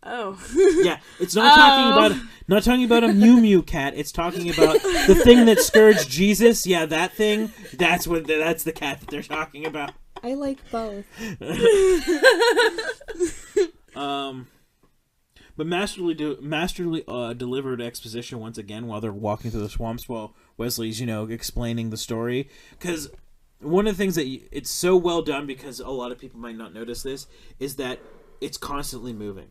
Oh. Yeah, it's not talking about a Mew Mew cat. It's talking about the thing that scourged Jesus. Yeah, that thing. That's the cat that they're talking about. I like both. But masterly delivered exposition once again while they're walking through the swamps while Wesley's, explaining the story. Because one of the things that it's so well done, because a lot of people might not notice this, is that it's constantly moving.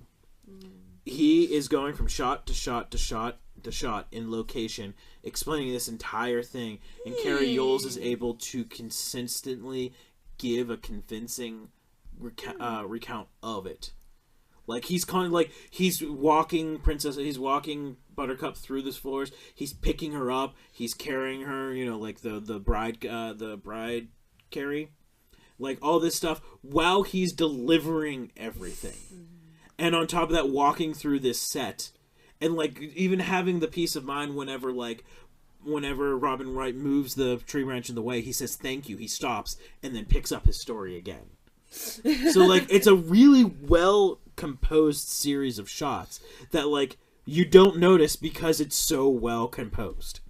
He is going from shot to shot to shot to shot in location, explaining this entire thing, and Carrie Yules is able to consistently give a convincing recount of it. Like he's walking Buttercup through the floors. He's picking her up. He's carrying her. Like the bride carry, like all this stuff while he's delivering everything. And on top of that, walking through this set, and like even having the peace of mind whenever Robin Wright moves the tree branch in the way, he says thank you. He stops and then picks up his story again. So like it's a really well composed series of shots that like you don't notice because it's so well composed.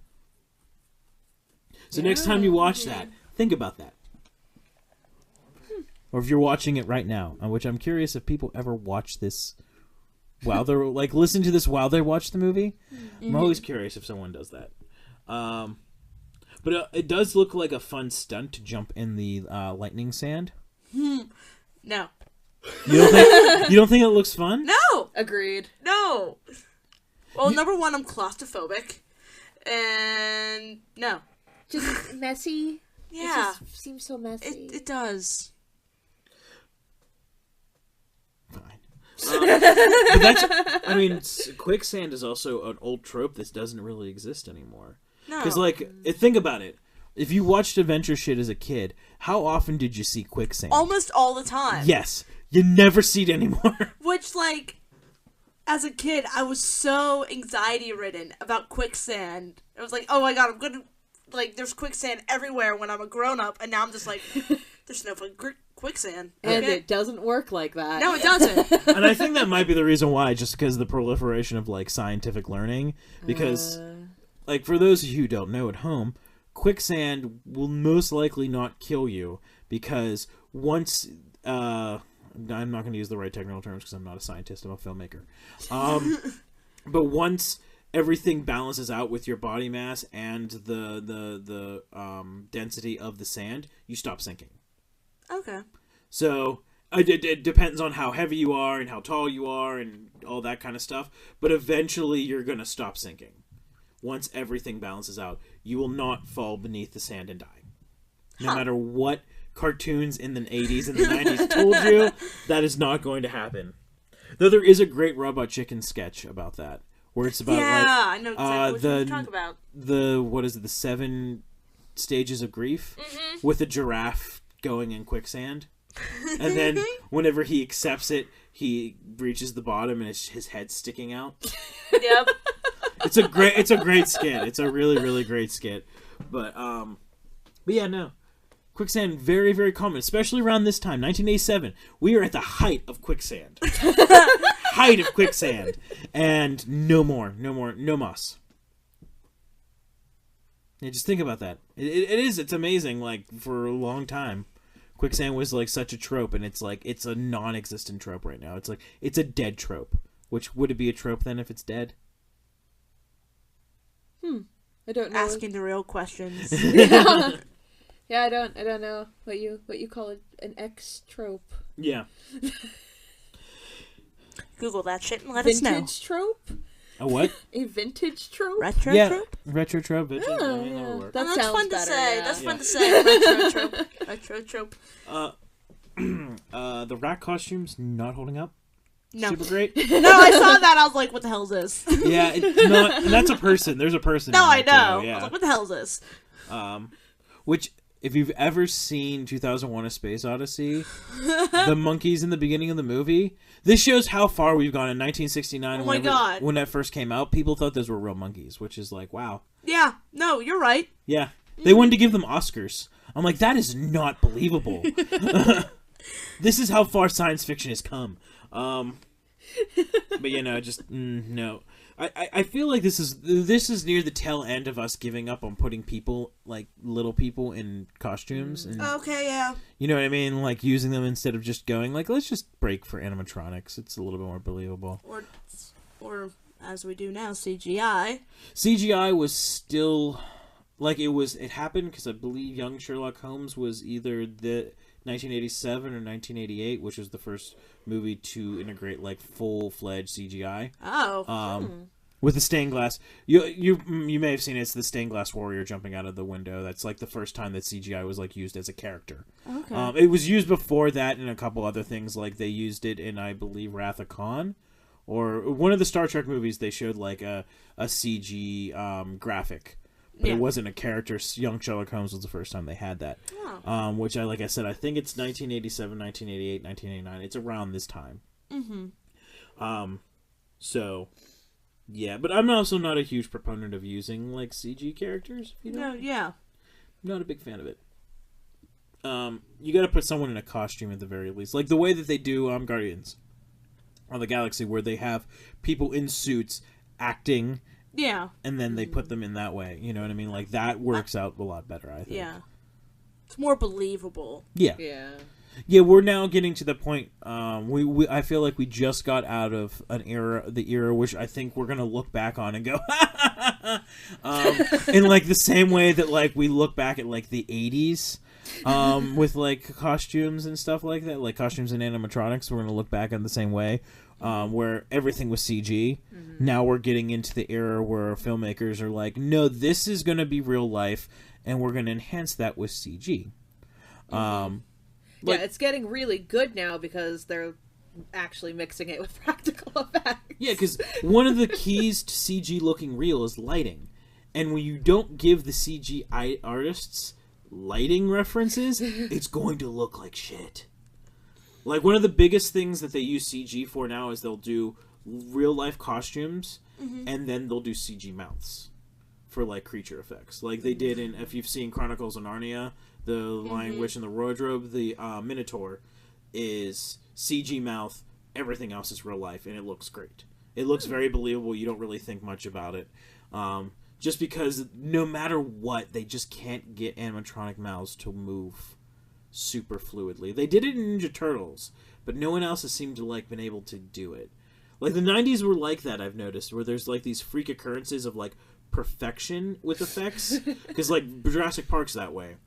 So next time you watch that, think about that. Or if you're watching it right now, which I'm curious if people ever watch this while they're like listen to this while they watch the movie. I'm always curious if someone does that. But it does look like a fun stunt to jump in the lightning sand. No. You don't think it looks fun? No. Agreed. No. Well, number one, I'm claustrophobic, and no. Just messy. Yeah. It just seems so messy. It does. Fine. But that's, quicksand is also an old trope that doesn't really exist anymore. No. Because, think about it. If you watched adventure shit as a kid, how often did you see quicksand? Almost all the time. Yes. You never see it anymore. Which, as a kid, I was so anxiety-ridden about quicksand. I was like, oh my god, I'm gonna, there's quicksand everywhere when I'm a grown-up, and now I'm just like, there's no quicksand. And Okay? it doesn't work like that. No, it doesn't. And I think that might be the reason why, just because of the proliferation of, scientific learning. Because, for those of you who don't know at home, quicksand will most likely not kill you, because once... I'm not going to use the right technical terms because I'm not a scientist, I'm a filmmaker. But once everything balances out with your body mass and the density of the sand, you stop sinking. Okay. So it depends on how heavy you are and how tall you are and all that kind of stuff. But eventually you're going to stop sinking. Once everything balances out, you will not fall beneath the sand and die. No matter what cartoons in the 80s and the 90s told you, that is not going to happen. Though there is a great Robot Chicken sketch about that, where it's about I know exactly what you're talking about. The 7 stages of grief with a giraffe going in quicksand, and then whenever he accepts it, he reaches the bottom and his head's sticking out. Yep. It's a great skit. It's a really, really great skit. But yeah, no. Quicksand, very, very common, especially around this time, 1987. We are at the height of quicksand. Height of quicksand. And no mas. Yeah, just think about that. It's amazing, for a long time. Quicksand was, such a trope, and it's a non-existent trope right now. It's a dead trope. Which, would it be a trope then if it's dead? I don't know. Asking the real questions. Yeah, I don't know what you call it, an X trope. Yeah. Google that shit and let us know. Vintage trope? A what? A vintage trope? Retro trope? Retro trope. Oh, yeah. That that's sounds fun better, to say. yeah. That's fun to say. Retro trope. Retro trope. The rat costumes not holding up. No. Super great. No, I saw that. I was like, what the hell is this? Yeah, it's not. And that's a person. There's a person. No, in I there, know. too, yeah. I was like, what the hell is this? Which, if you've ever seen 2001: A Space Odyssey, the monkeys in the beginning of the movie, this shows how far we've gone. In 1969, Oh my God. when that first came out, people thought those were real monkeys, which is like, wow. Yeah, no, you're right. Yeah. They wanted to give them Oscars. I'm like, that is not believable. This is how far science fiction has come. But just no. I feel like this is near the tail end of us giving up on putting people, like little people, in costumes. And, Okay, yeah. you know what I mean? Like using them instead of just going like, let's just break for animatronics. It's a little bit more believable. Or as we do now, CGI. CGI was still like it happened because I believe Young Sherlock Holmes was either the 1987 or 1988, which was the first movie to integrate like full-fledged CGI. Oh. With the stained glass. You may have seen it. It's the stained glass warrior jumping out of the window. That's like the first time that CGI was like used as a character. Okay. It was used before that in a couple other things. Like they used it in, I believe, Wrath of Khan, or one of the Star Trek movies. They showed like a CG graphic. But it wasn't a character. Young Sherlock Holmes was the first time they had that. Oh. Which, like I said, I think it's 1987, 1988, 1989. It's around this time. Mm-hmm. So, yeah. But I'm also not a huge proponent of using, like, CG characters. No, yeah. I'm not a big fan of it. You gotta put someone in a costume at the very least. Like the way that they do Guardians of the Galaxy, where they have people in suits acting... Yeah. And then they put them in that way. You know what I mean? Like, that works out a lot better, I think. Yeah. It's more believable. Yeah. Yeah. Yeah, we're now getting to the point, I feel like we just got out of the era which I think we're going to look back on and go, in, like, the same way that, like, we look back at, like, the 80s, with, like, costumes and stuff like that, like, costumes and animatronics. We're going to look back on the same way. Where everything was CG. Mm-hmm. Now we're getting into the era where filmmakers are like, no, this is going to be real life, and we're going to enhance that with CG. Yeah, it's getting really good now because they're actually mixing it with practical effects. Yeah, because one of the keys to CG looking real is lighting. And when you don't give the CG artists lighting references, it's going to look like shit. Like, one of the biggest things that they use CG for now is they'll do real-life costumes, and then they'll do CG mouths for, like, creature effects. Like they did in, if you've seen Chronicles of Narnia, the Lion, Witch, and the Wardrobe, the Minotaur is CG mouth, everything else is real life, and it looks great. It looks very believable. You don't really think much about it. Just because no matter what, they just can't get animatronic mouths to move super fluidly. They did it in Ninja Turtles, but no one else has seemed to like been able to do it. Like the 90s were like that, I've noticed, where there's like these freak occurrences of like perfection with effects, because like Jurassic Park's that way.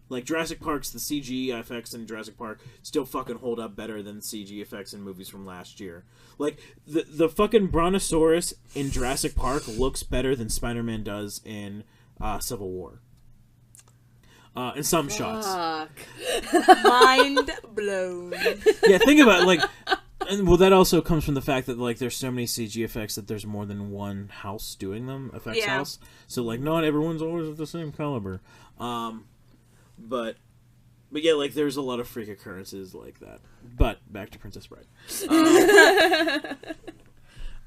Like Jurassic Park's, the CG effects in Jurassic Park still fucking hold up better than CG effects in movies from last year. Like the fucking Brontosaurus in Jurassic Park looks better than Spider-Man does in Civil War. In some shots. Mind blown. Yeah, think about it, like, and well, that also comes from the fact that like there's so many CG effects that there's more than one house doing them, effects house. So like, not everyone's always of the same caliber. But yeah, like there's a lot of freak occurrences like that. But back to Princess Bride.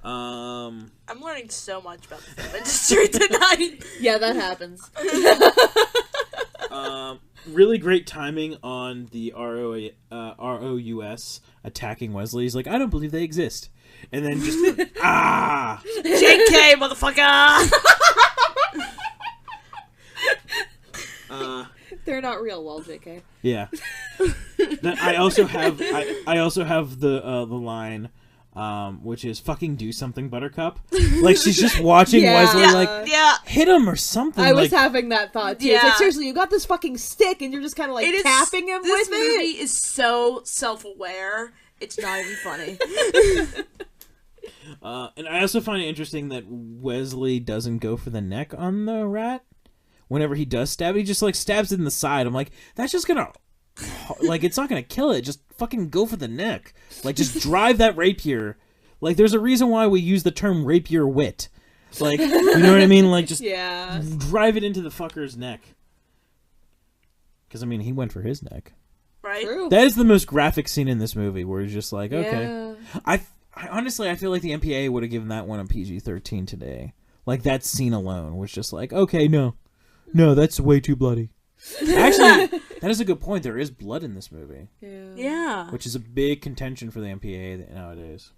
I'm learning so much about the film industry tonight. Yeah, that happens. Really great timing on the ROUS attacking Wesley. He's like, I don't believe they exist. And then just, JK, motherfucker! They're not real, lol, JK. Yeah. I also have the line, which is fucking do something, Buttercup. Like she's just watching Wesley like hit him or something. I was having that thought too. Yeah. It's like, seriously, you got this fucking stick and you're just kind of like tapping him with it. This movie is so self-aware. It's not even funny. And I also find it interesting that Wesley doesn't go for the neck on the rat. Whenever he does stab, he just like stabs it in the side. I'm like, that's just gonna, like, it's not gonna kill it. Just fucking go for the neck. Like, just drive that rapier. Like, there's a reason why we use the term rapier wit. Like, you know what I mean? Like, just drive it into the fucker's neck. Because, I mean, he went for his neck. Right? True. That is the most graphic scene in this movie, where he's just like, okay. Yeah. I honestly, I feel like the MPAA would have given that one a PG-13 today. Like, that scene alone was just like, okay, no, that's way too bloody. Actually, that is a good point. There is blood in this movie. Yeah. Which is a big contention for the MPAA nowadays.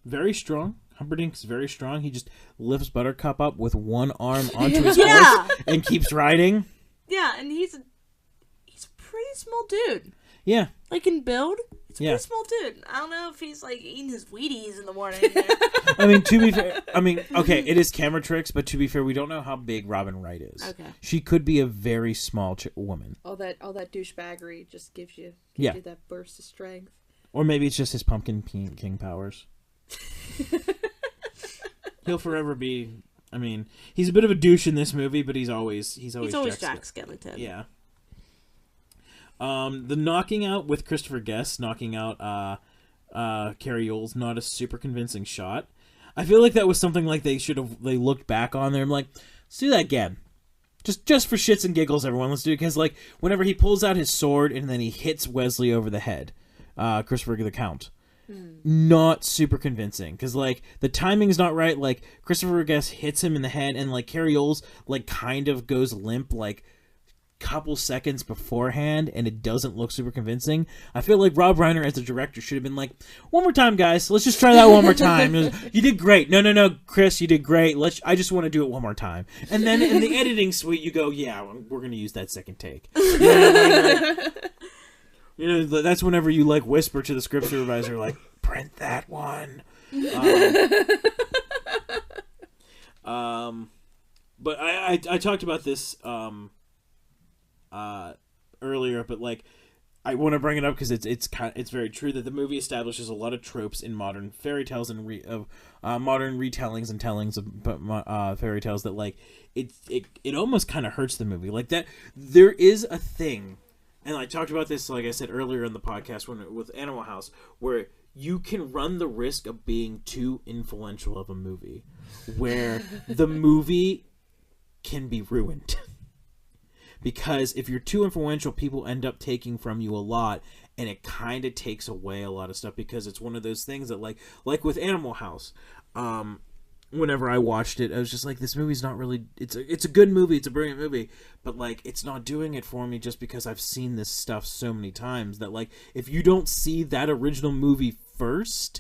Very strong. Humperdinck is very strong. He just lifts Buttercup up with one arm onto his horse and keeps riding. Yeah, and he's a pretty small dude. Yeah. Like in build, he's a Yeah. pretty small dude. I don't know if he's like eating his Wheaties in the morning. I mean, to be fair, okay, it is camera tricks, but to be fair, we don't know how big Robin Wright is. Okay. She could be a very small woman. All that douchebaggery just gives you that burst of strength. Or maybe it's just his Pumpkin King powers. He'll forever be. I mean, he's a bit of a douche in this movie, but he's always Jack Skellington. Yeah. The knocking out with Christopher Guest knocking out Carrie Yule's not a super convincing shot. I feel like that was something like they looked back on there and like, let's do that again. Just for shits and giggles, everyone. Let's do it because like whenever he pulls out his sword and then he hits Wesley over the head, Christopher the Count. Not super convincing because like the timing's not right. Like Christopher Guest hits him in the head and like Carrie Yule's like kind of goes limp like couple seconds beforehand and it doesn't look super convincing. I feel like Rob Reiner as the director should have been like, one more time guys, let's just try that one more time. You did great. No, Chris, you did great. I just want to do it one more time. And then in the editing suite you go, yeah, we're gonna use that second take. You know, that's whenever you like whisper to the script supervisor like, print that one. But I talked about this earlier, but like I want to bring it up because it's very true that the movie establishes a lot of tropes in modern fairy tales and modern retellings and tellings of fairy tales that like it almost kind of hurts the movie. Like that there is a thing, and I talked about this like I said earlier in the podcast with Animal House, where you can run the risk of being too influential of a movie, where the movie can be ruined. Because if you're too influential, people end up taking from you a lot, and it kind of takes away a lot of stuff because it's one of those things that, like with Animal House, whenever I watched it, I was just like, this movie's not really, it's a good movie, it's a brilliant movie, but, like, it's not doing it for me just because I've seen this stuff so many times that, like, if you don't see that original movie first,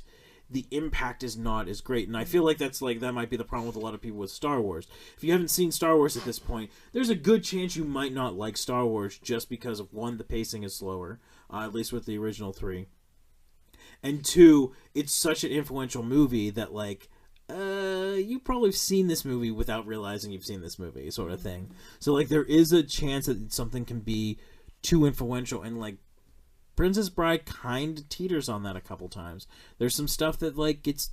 the impact is not as great. And I feel like that might be the problem with a lot of people with Star Wars. If you haven't seen Star Wars at this point, there's a good chance you might not like Star Wars just because of, one, the pacing is slower, at least with the original 3. And 2, it's such an influential movie that, like, you probably have seen this movie without realizing you've seen this movie, sort of thing. So, like, there is a chance that something can be too influential, and, like, Princess Bride kind of teeters on that a couple times. There's some stuff that like gets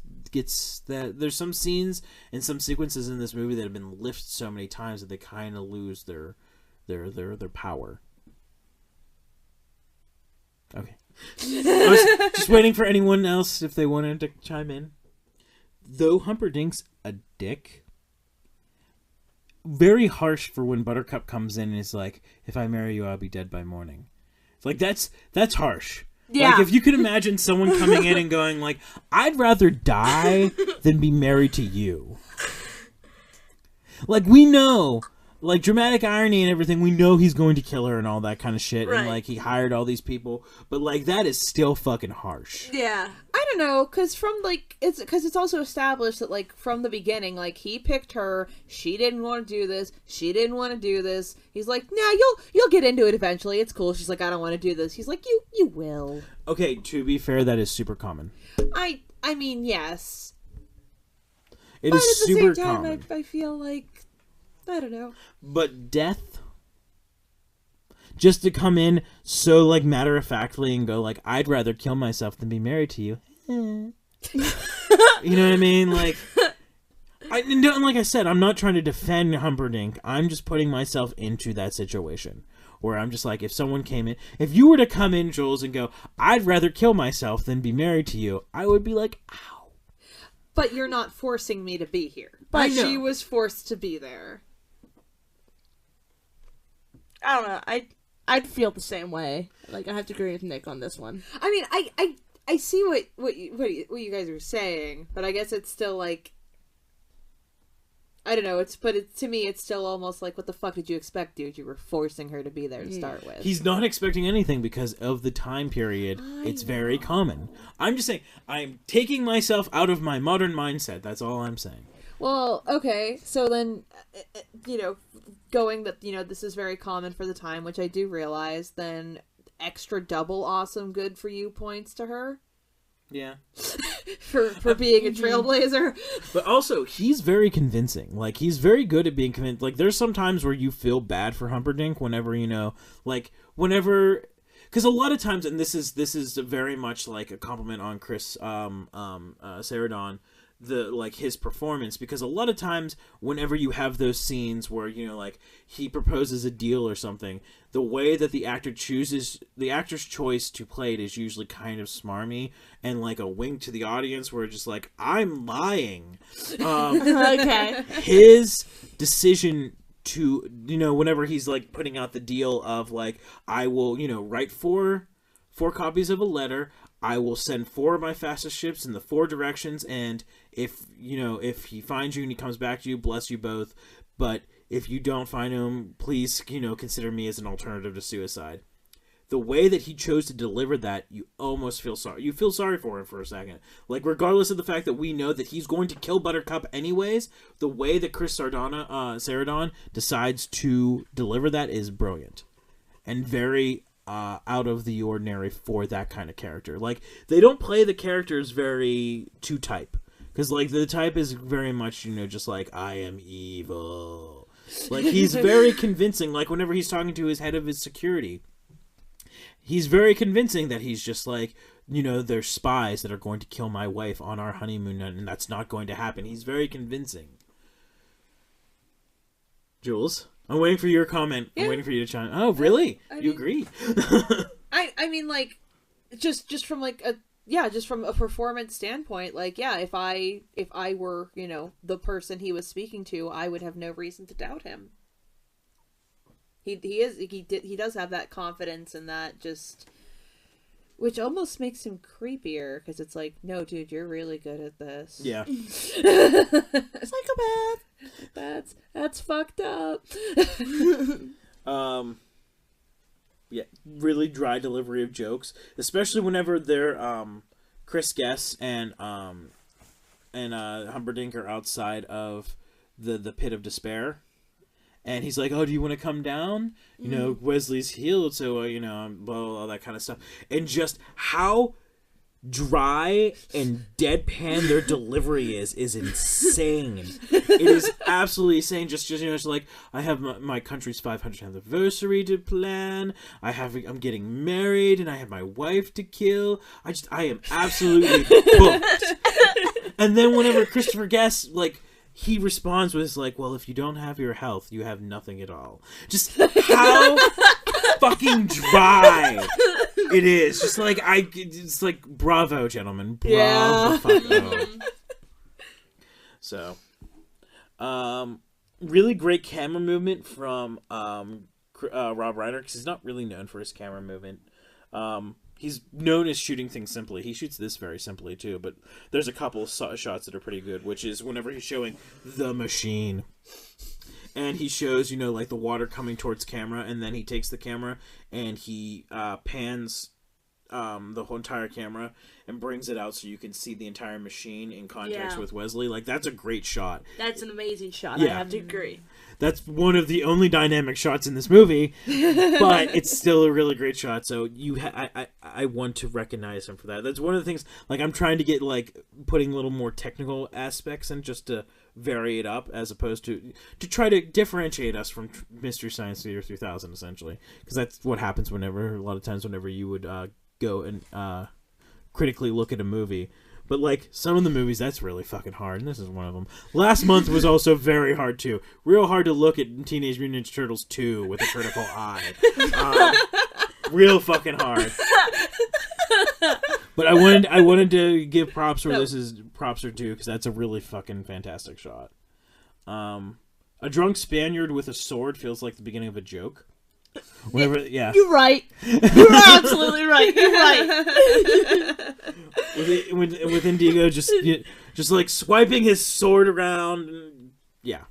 that. There's some scenes and some sequences in this movie that have been lifted so many times that they kind of lose their power. Okay, I was just waiting for anyone else if they wanted to chime in. Though Humperdinck's a dick, very harsh for when Buttercup comes in and is like, "If I marry you, I'll be dead by morning." Like, that's harsh. Yeah. Like, if you could imagine someone coming in and going, like, I'd rather die than be married to you. Like, we know, like, dramatic irony and everything, we know he's going to kill her and all that kind of shit. Right. And, like, he hired all these people. But, like, that is still fucking harsh. Yeah. I don't know, because it's also established that, like, from the beginning, like, he picked her, she didn't want to do this, she didn't want to do this. He's like, nah, you'll get into it eventually, it's cool. She's like, I don't want to do this. He's like, you will. Okay, to be fair, that is super common. I mean, yes. It but is at the super same time, common. I feel like, I don't know. But death, just to come in so, like, matter-of-factly and go, like, I'd rather kill myself than be married to you. You know what I mean? Like, like I said, I'm not trying to defend Humperdinck. I'm just putting myself into that situation where I'm just like, if someone came in, if you were to come in, Jules, and go, I'd rather kill myself than be married to you, I would be like, ow. But you're not forcing me to be here. I But know. she was forced to be there. I don't know. I'd feel the same way. Like, I have to agree with Nick on this one. I mean, I see what you guys are saying, but I guess it's still like, I don't know. To me, it's still almost like, what the fuck did you expect, dude? You were forcing her to be there to start with. He's not expecting anything because of the time period. It's very common. I'm just saying, I'm taking myself out of my modern mindset. That's all I'm saying. Well, okay, so then, going that, this is very common for the time, which I do realize, then extra double awesome good for you points to her. Yeah. for being a trailblazer. But also, he's very convincing. Like, he's very good at being convinced. Like, there's some times where you feel bad for Humperdinck whenever, whenever... Because a lot of times, and this is very much like a compliment on Chris Sarandon, his performance, because a lot of times whenever you have those scenes where he proposes a deal or something, the way that the actor's choice to play it is usually kind of smarmy and like a wink to the audience where it's just like, I'm lying. Okay. His decision to whenever he's like putting out the deal of like, I will write four copies of a letter, I will send 4 of my fastest ships in the 4 directions, and if he finds you and he comes back to you, bless you both. But if you don't find him, please, consider me as an alternative to suicide. The way that he chose to deliver that, you almost feel sorry. You feel sorry for him for a second. Like, regardless of the fact that we know that he's going to kill Buttercup anyways, the way that Chris Sarandon decides to deliver that is brilliant. And very... out of the ordinary for that kind of character. Like, they don't play the characters very to type, because like the type is very much just like, I am evil. Like, he's very convincing. Like, whenever he's talking to his head of his security, he's very convincing that he's just like, there's spies that are going to kill my wife on our honeymoon, and that's not going to happen. He's very convincing. Jules, I'm waiting for your comment. Yeah. I'm waiting for you to chime. Oh, really? You agree? I mean, like, just from like just from a performance standpoint, like, yeah, if I were, the person he was speaking to, I would have no reason to doubt him. He does have that confidence and that just, which almost makes him creepier, because it's like, no, dude, you're really good at this. Yeah. Psychopath. That's fucked up. Yeah, really dry delivery of jokes, especially whenever they're Chris Guest and Humperdinck are outside of the pit of despair, and he's like, "Oh, do you want to come down? Wesley's healed, so all that kind of stuff," and just how dry and deadpan their delivery is insane. It is absolutely insane. Just it's like, I have my country's 500th anniversary to plan. I'm getting married, and I have my wife to kill. I am absolutely booked. And then whenever Christopher Guest, like, he responds with like, well, if you don't have your health, you have nothing at all. Just how fucking dry it is. Just like, it's like, bravo, gentlemen. Bravo. So, really great camera movement from Rob Reiner, because he's not really known for his camera movement. He's known as shooting things simply. He shoots this very simply, too, but there's a couple of shots that are pretty good, which is whenever he's showing the machine. And he shows, like the water coming towards camera, and then he takes the camera and he pans the whole entire camera and brings it out so you can see the entire machine in context with Wesley. Like, that's a great shot. That's an amazing shot. Yeah. I have to agree. That's one of the only dynamic shots in this movie, but it's still a really great shot. So I want to recognize him for that. That's one of the things. Like, I'm trying to get like putting a little more technical aspects in, just to vary it up, as opposed to try to differentiate us from Mystery Science Theater 3000, essentially, because that's what happens a lot of times whenever you would go and critically look at a movie. But, like, some of the movies, that's really fucking hard, and this is one of them. Last month was also very hard, too. Real hard to look at Teenage Mutant Ninja Turtles 2 with a critical eye. Real fucking hard. But I wanted to give props where props are due, because that's a really fucking fantastic shot. A drunk Spaniard with a sword feels like the beginning of a joke. Whenever, yeah. You're right. You're absolutely right. You're right. with Indigo just like swiping his sword around. And, yeah.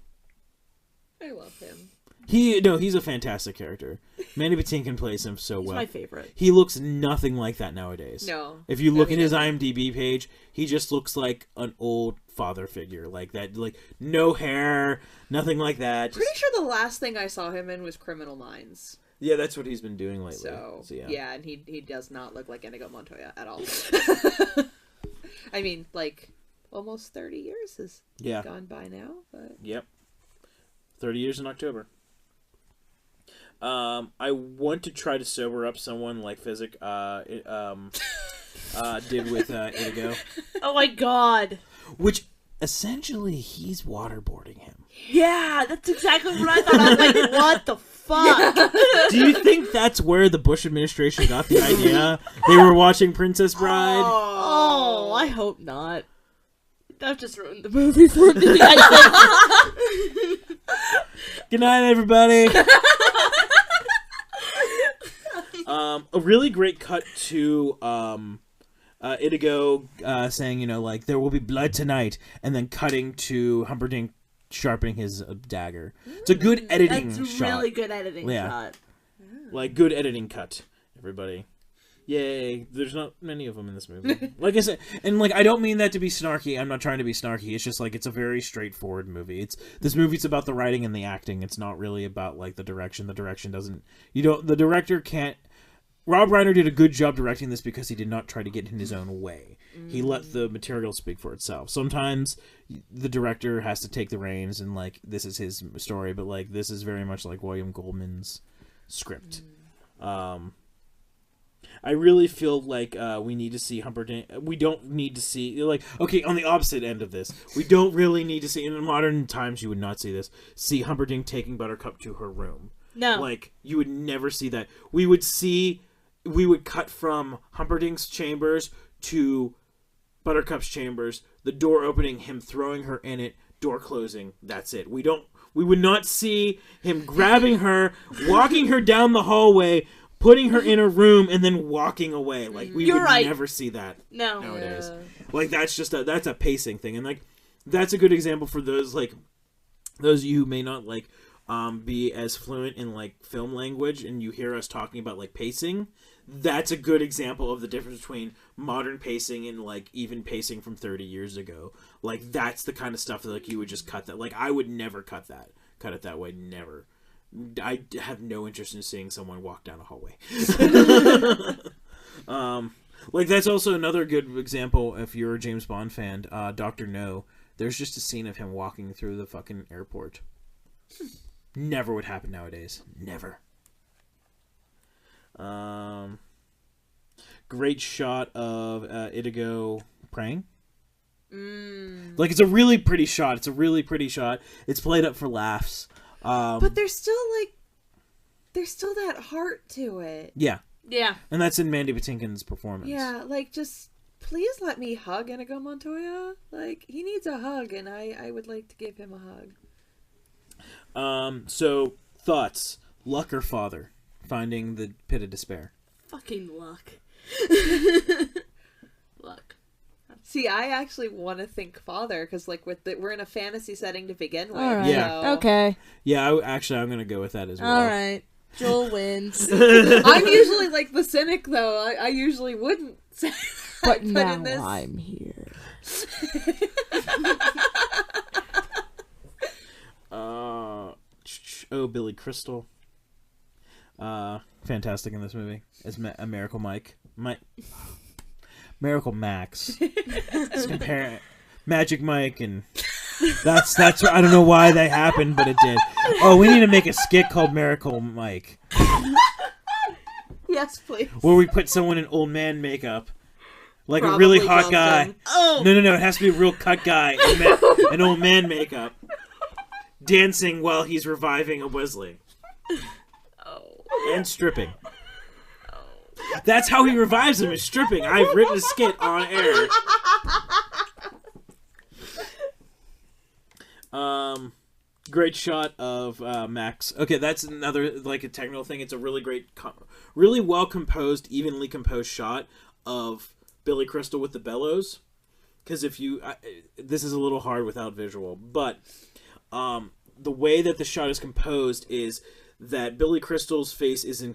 I love him. He's a fantastic character. Mandy Patinkin plays him so well. He's my favorite. He looks nothing like that nowadays. No. If you look at his IMDb page, he just looks like an old father figure. Like that, like no hair, nothing like that. Pretty sure the last thing I saw him in was Criminal Minds. Yeah, that's what he's been doing lately. So yeah, and he does not look like Inigo Montoya at all. I mean, like, almost 30 years has gone by now. But... Yep. 30 years in October. I want to try to sober up someone like Physic did with Inigo. Oh my god. Which, essentially, he's waterboarding him. Yeah, that's exactly what I thought. I was like, what the fuck? Do you think that's where the Bush administration got the idea? They were watching Princess Bride? Oh, I hope not. That just ruined the movie for me. Good night, everybody. A really great cut to Inigo saying, like, there will be blood tonight, and then cutting to Humperdinck sharpening his dagger. It's a good editing shot. That's a really good editing shot. Like, good editing cut, everybody. Yay. There's not many of them in this movie. Like I said, and like I don't mean that to be snarky. I'm not trying to be snarky. It's just like it's a very straightforward movie. This movie's about the writing and the acting. It's not really about like the direction. The direction doesn't the director can't Rob Reiner did a good job directing this because he did not try to get in his own way. He let the material speak for itself. Sometimes the director has to take the reins and like this is his story, but like this is very much like William Goldman's script. I really feel like we need to see Humperdinck. We don't need to see okay, on the opposite end of this, we don't really need to see in modern times. You would not see this. See Humperdinck taking Buttercup to her room. No, like you would never see that. We would cut from Humperdinck's chambers to Buttercup's chambers. The door opening, him throwing her in it, door closing. That's it. We would not see him grabbing her, walking her down the hallway, putting her in a room, and then walking away. Like we would never see that nowadays. Like that's a pacing thing, and like that's a good example for those of you who may not be as fluent in like film language, and you hear us talking about like pacing. That's a good example of the difference between modern pacing and like even pacing from 30 years ago. Like that's the kind of stuff that like you would just cut that. Like I would never cut it that way. Never. I have no interest in seeing someone walk down a hallway. Like that's also another good example if you're a James Bond fan. Dr. No, there's just a scene of him walking through the fucking airport. Never would happen nowadays. Never. Great shot of Inigo praying. Like it's a really pretty shot. It's played up for laughs. But there's still that heart to it. Yeah. Yeah. And that's in Mandy Patinkin's performance. Yeah, like just please let me hug Inigo Montoya. Like he needs a hug, and I would like to give him a hug. So thoughts: luck or father? Finding the pit of despair. Fucking luck. Luck. See, I actually want to think father because, like, we're in a fantasy setting to begin with. All right. Yeah. So. Okay. Yeah, I'm gonna go with that as well. All right. Joel wins. I'm usually like the cynic, though. I usually wouldn't say that, But now in this... I'm here. Billy Crystal. Fantastic in this movie as Miracle Miracle Max. Let's compare Magic Mike, and that's I don't know why that happened, but it did. Oh, we need to make a skit called Miracle Mike. Yes, please. Where we put someone in old man makeup, like Probably a really hot Johnson. guy. Oh No, it has to be a real cut guy in old man makeup, dancing while he's reviving a Wesley. And stripping. That's how he revives him, is stripping. I've written a skit on air. Great shot of Max. Okay, that's another like a technical thing. It's a really great, really well composed, evenly composed shot of Billy Crystal with the bellows. Because if you, this is a little hard without visual, but the way that the shot is composed is that Billy Crystal's face is in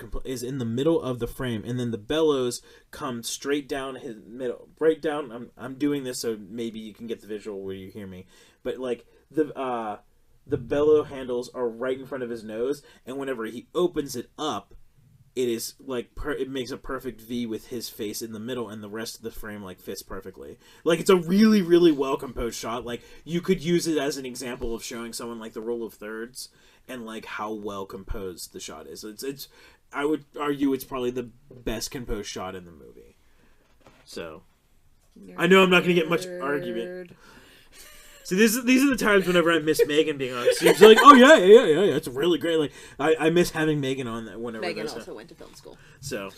the middle of the frame, and then the bellows come straight down his middle, right down. I'm doing this so maybe you can get the visual where you hear me, but like the bellow handles are right in front of his nose, and whenever he opens it up, it is like it makes a perfect V with his face in the middle, and the rest of the frame like fits perfectly. Like it's a really, really well composed shot. Like you could use it as an example of showing someone like the rule of thirds and like how well composed the shot is. It's I would argue it's probably the best composed shot in the movie. So I know I'm not going to get much argument. So these are the times whenever I miss Megan being on. She's like, oh yeah, it's really great. Like I miss having Megan on that whenever. Megan also went to film school. So,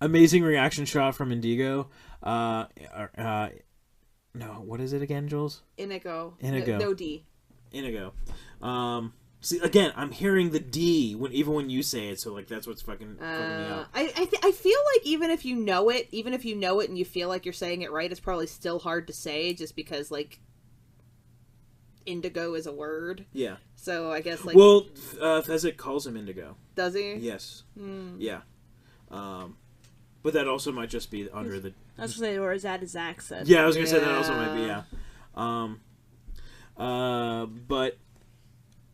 amazing reaction shot from Indigo. No, what is it again, Jules? Inigo. No D. Inigo. See, again, I'm hearing the D even when you say it, so like that's what's fucking me up. I feel like even if you know it and you feel like you're saying it right, it's probably still hard to say just because like indigo is a word. Yeah. So I guess like Fezzik calls him Indigo. Does he? Yes. Yeah. But that also might just be under the. I was gonna say, or is that his accent? Yeah, I was gonna say that also might be but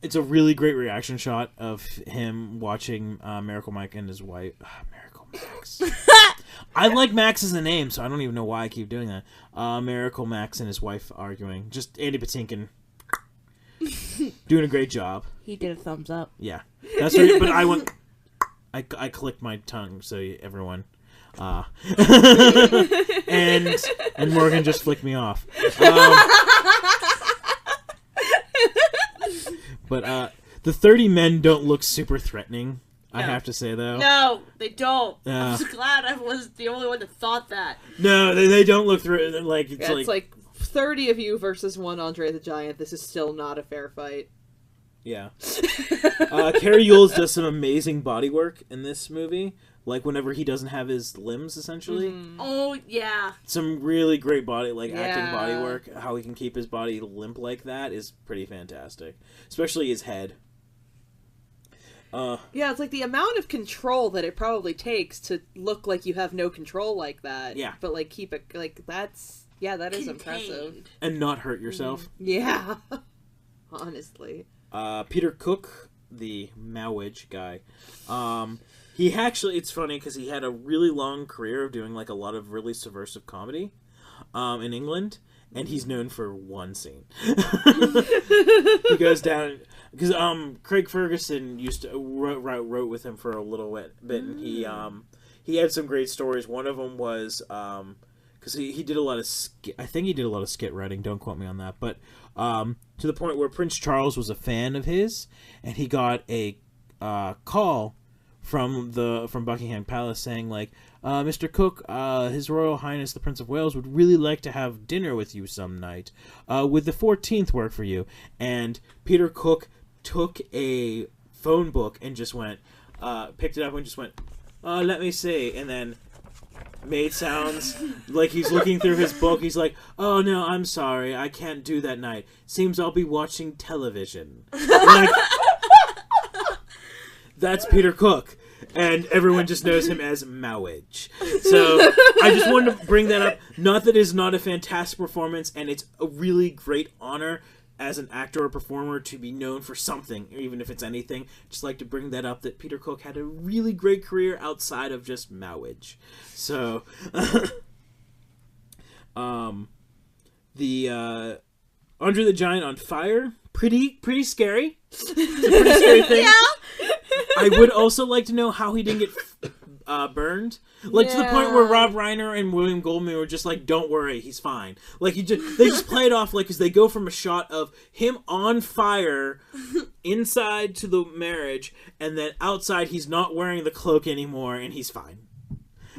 it's a really great reaction shot of him watching Miracle Mike and his wife. Miracle Max. I like Max as a name, so I don't even know why I keep doing that. Miracle Max and his wife arguing. Just Andy Patinkin doing a great job. He did a thumbs up. Yeah, that's right. But I went. I clicked my tongue, so everyone. And Morgan just flicked me off. But the 30 men don't look super threatening. No. I have to say though. No, they don't. I'm just glad I was the only one that thought that. No, they don't look threatening. Like it's like 30 of you versus one Andre the Giant. This is still not a fair fight. Yeah. Cary Yules does some amazing body work in this movie. Like whenever he doesn't have his limbs, essentially. Mm-hmm. Oh yeah. Some really great acting body work. How he can keep his body limp like that is pretty fantastic, especially his head. Yeah, it's like the amount of control that it probably takes to look like you have no control like that. Yeah. But like keep it like that is impressive. And not hurt yourself. Yeah. Honestly. Peter Cook, the Mowage guy. He actually, it's funny because he had a really long career of doing like a lot of really subversive comedy in England, and he's known for one scene. He goes down because Craig Ferguson used to wrote with him for a little bit, and he had some great stories. One of them was because he did a lot of I think he did a lot of skit writing. Don't quote me on that, but to the point where Prince Charles was a fan of his, and he got a call from Buckingham Palace saying like, Mr. Cook, His Royal Highness the Prince of Wales would really like to have dinner with you some night. Would the 14th work for you? And Peter Cook took a phone book and just went, picked it up and just went, let me see, and then made sounds like he's looking through his book. He's like, oh no, I'm sorry, I can't do that night. Seems I'll be watching television. Like, that's Peter Cook, and everyone just knows him as Mowage. So I just wanted to bring that up. Not that it's not a fantastic performance, and it's a really great honor as an actor or performer to be known for something, even if it's anything. Just like to bring that up, that Peter Cook had a really great career outside of just Mowage. So the Andre the Giant on fire, pretty scary. It's a pretty scary thing. Yeah. I would also like to know how he didn't get burned. Like, to the point where Rob Reiner and William Goldman were just like, don't worry, he's fine. Like, they just play it off, like, because they go from a shot of him on fire inside to the marriage, and then outside he's not wearing the cloak anymore, and he's fine.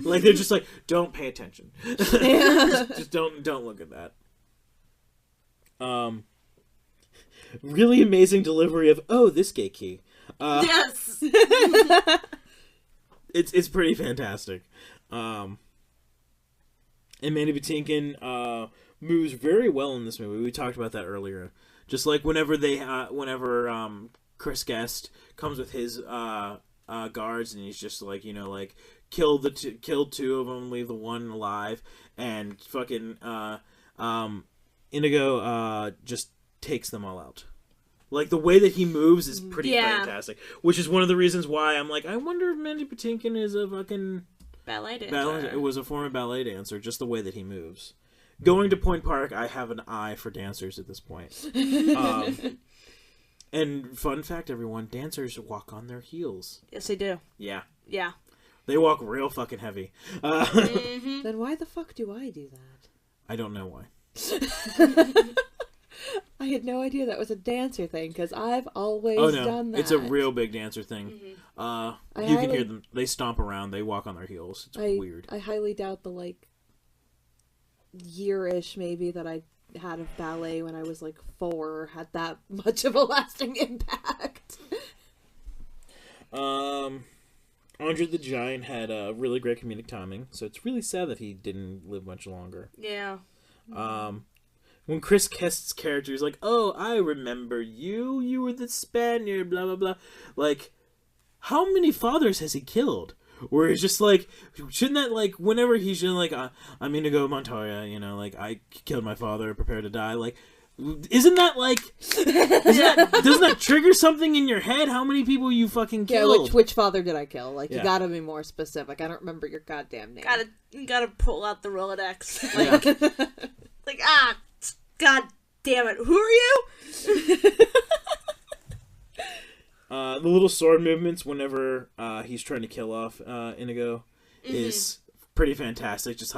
Like, they're just like, don't pay attention. just don't look at that. Really amazing delivery of, oh, this gate key. Yes. It's pretty fantastic. And Mandy Patinkin moves very well in this movie. We talked about that earlier. Just like whenever Chris Guest comes with his guards, and he's just like, kill two of them, leave the one alive, and fucking Inigo just takes them all out. Like, the way that he moves is pretty fantastic. Which is one of the reasons why I'm like, I wonder if Mandy Patinkin is a fucking ballet dancer. It was a former ballet dancer, just the way that he moves. Going to Point Park, I have an eye for dancers at this point. And fun fact, everyone, dancers walk on their heels. Yes, they do. Yeah. Yeah. They walk real fucking heavy. Then why the fuck do I do that? I don't know why. I had no idea that was a dancer thing, because I've always done that. It's a real big dancer thing. Mm-hmm. You can hear them. They stomp around. They walk on their heels. It's weird. I highly doubt the, year-ish, maybe, that I had of ballet when I was, 4 had that much of a lasting impact. Andre the Giant had really great comedic timing, so it's really sad that he didn't live much longer. Yeah. When Chris Guest's character is like, oh, I remember you. You were the Spaniard, blah, blah, blah. Like, how many fathers has he killed? Where he's just like, shouldn't that, whenever he's I'm Inigo Montoya, I killed my father, prepare to die. Isn't that, doesn't that trigger something in your head? How many people you fucking killed? Yeah, which father did I kill? You gotta be more specific. I don't remember your goddamn name. Gotta pull out the Rolodex. Yeah. God damn it, who are you? The little sword movements whenever he's trying to kill off Inigo is pretty fantastic. Just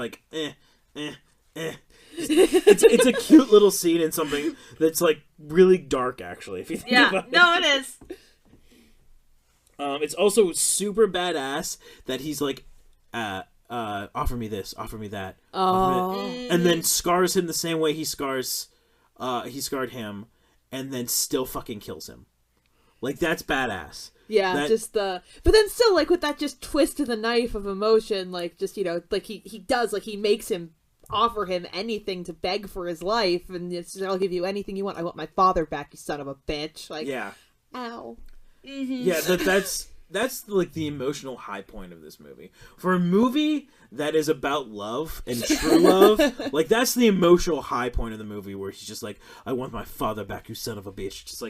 It's a cute little scene in something that's really dark, actually. If you think about it. No, it is. It's also super badass that he's offer me this, offer me that, and then scars him the same way he scarred him, and then still fucking kills him. That's badass. Yeah, but then still, with that just twist of the knife of emotion, he makes him offer him anything to beg for his life, and I'll give you anything you want. I want my father back, you son of a bitch. Yeah. Ow. Mm-hmm. Yeah, that's the emotional high point of this movie. For a movie that is about love and true love, that's the emotional high point of the movie, where he's just I want my father back, you son of a bitch. Just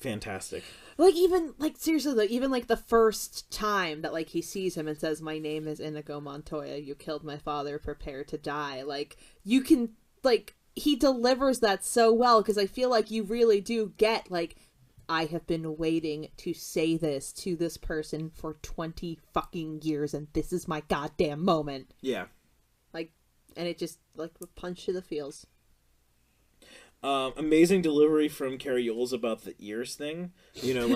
fantastic. Seriously though, even the first time that he sees him and says, my name is Inigo Montoya, you killed my father, prepare to die. You can, he delivers that so well, because I feel you really do get, I have been waiting to say this to this person for 20 fucking years, and this is my goddamn moment. Yeah. And it just, a punch to the feels. Amazing delivery from Carrie Yules about the ears thing. Till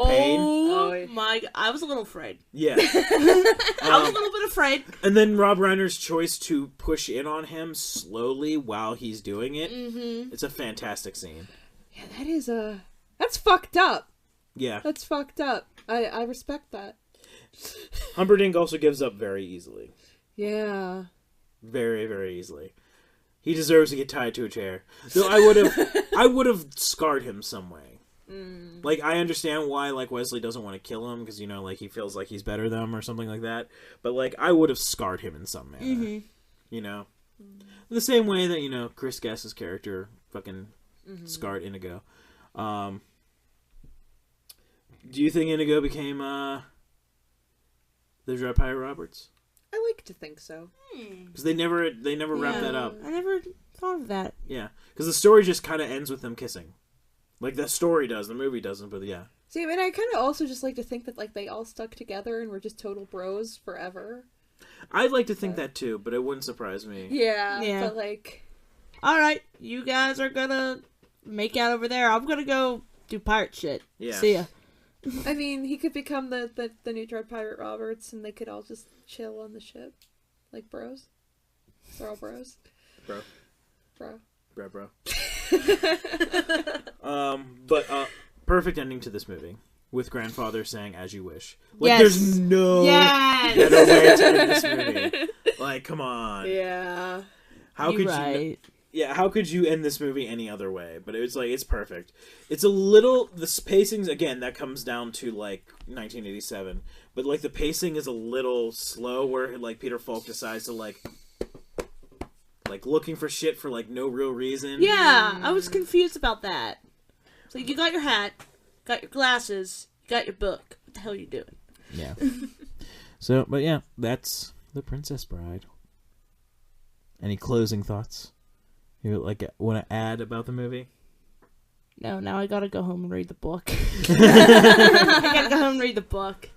pain. Oh my God. I was a little afraid. Yeah. I was a little bit afraid. And then Rob Reiner's choice to push in on him slowly while he's doing it. Mm-hmm. It's a fantastic scene. Yeah, that's fucked up. Yeah. That's fucked up. I respect that. Humperdinck also gives up very easily. Yeah. Very, very easily. He deserves to get tied to a chair. Though I would have scarred him some way. I understand why, Wesley doesn't want to kill him, because, he feels like he's better than him or something like that. But, I would have scarred him in some manner. Mm-hmm. The same way that, Chris Guest's character fucking scarred Inigo. Do you think Inigo became, the Dread Pirate Roberts? I like to think so. Because they never wrap that up. I never thought of that. Yeah, because the story just kind of ends with them kissing. The story does, the movie doesn't, but yeah. See, I kind of also just like to think that, they all stuck together and were just total bros forever. I'd like to think that too, but it wouldn't surprise me. Yeah. But, alright, you guys are gonna make out over there. I'm gonna go do pirate shit. Yeah. See ya. he could become the new Dread Pirate Roberts, and they could all just chill on the ship. Bros. They're all bros. Bro. Bro. But perfect ending to this movie. With grandfather saying, "As you wish." Like, Yes. there's no better way to end this movie. Like, come on. Yeah. How You're could right. how could you end this movie any other way? But it's like, it's perfect. It's a little, the pacings, again, that comes down to, like, 1987. But, like, the pacing is a little slow where, like, Peter Falk decides to, like, looking for shit for, like, no real reason. Yeah, I was confused about that. It's like, you got your hat, got your glasses, you got your book. What the hell are you doing? Yeah. So, but yeah, that's The Princess Bride. Any closing thoughts? You want to add about the movie? No, now I gotta go home and read the book. I gotta go home and read the book.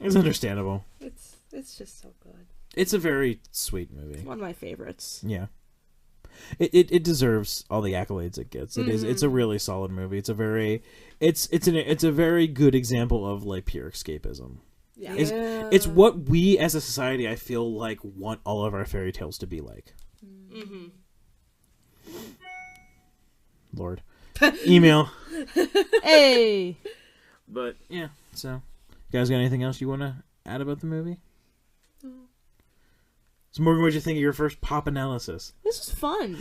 It's understandable. It's just so good. It's a very sweet movie. It's one of my favorites. Yeah. It deserves all the accolades it gets. It's a really solid movie. It's a very good example of, like, pure escapism. Yeah. It's what we as a society, I feel like, want all of our fairy tales to be like. Mm-hmm. Lord. Email. Hey! But yeah, so you guys got anything else you want to add about the movie? So Morgan, what'd you think of your first pop analysis? This was fun.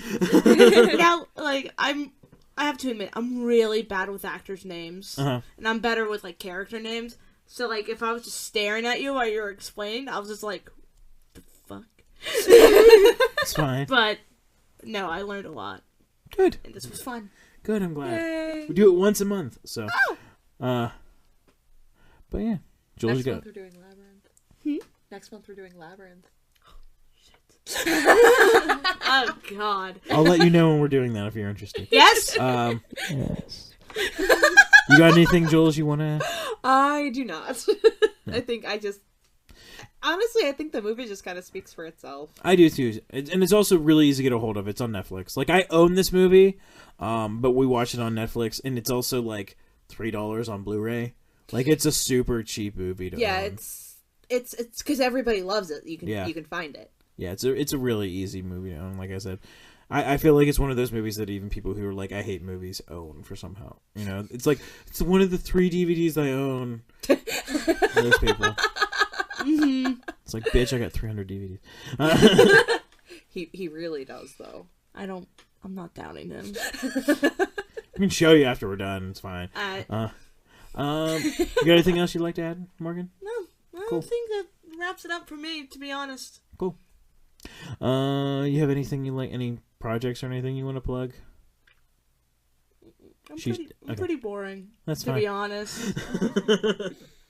Now, like, I have to admit, I'm really bad with actors' names. Uh-huh. And I'm better with, like, character names. So, like, if I was just staring at you while you were explaining, I was just like, the fuck? It's fine. But, no, I learned a lot. Good. And this was fun. Good, I'm glad. Yay. We do it once a month, so. Oh! But yeah. Jules, Next you month got. we're doing Labyrinth. Hmm? Next month we're doing Labyrinth. Oh, God. I'll let you know when we're doing that if you're interested. Yes? Yes. You got anything, Jules, you want to? I do not. No. I think honestly, I think the movie just kind of speaks for itself. I do too, and it's also really easy to get a hold of. It's on Netflix. Like, I own this movie, but we watch it on Netflix, and it's also like $3 on Blu-ray. Like, it's a super cheap movie to own. It's because everybody loves it. You can find it. Yeah, it's a really easy movie to own. Like I said, I feel like it's one of those movies that even people who are like, I hate movies, own for somehow. You know, it's like, it's one of the 3 DVDs I own. Those people. Mm-hmm. It's like, bitch, I got 300 DVDs. He really does, though. I'm not doubting him. I can show you after we're done. It's fine. You got anything else you'd like to add, Morgan? No, I Cool. don't think that wraps it up for me, to be honest. Cool. You have anything you like? Any projects or anything you want to plug? I'm pretty boring. That's to fine. be honest.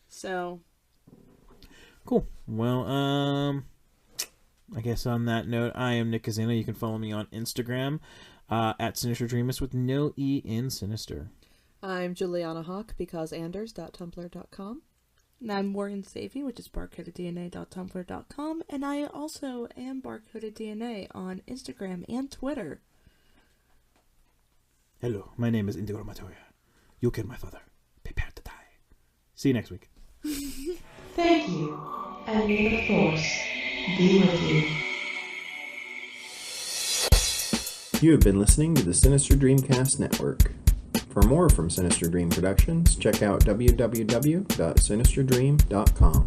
So. Cool. Well, I guess on that note, I am Nick Kizina. You can follow me on Instagram at Sinister DreamCast with no E in Sinister. I'm Julianna Hawk because Anders.tumblr.com. And I'm Morgan Savey, which is barcodeddna.tumblr.com, and I also am barcodeddna on Instagram and Twitter. Hello, my name is Indigo Matoya. You killed my father. Prepare to die. See you next week. Thank you, and may the Force be with you. You have been listening to the Sinister DreamCast Network. For more from Sinister Dream Productions, check out www.sinisterdream.com.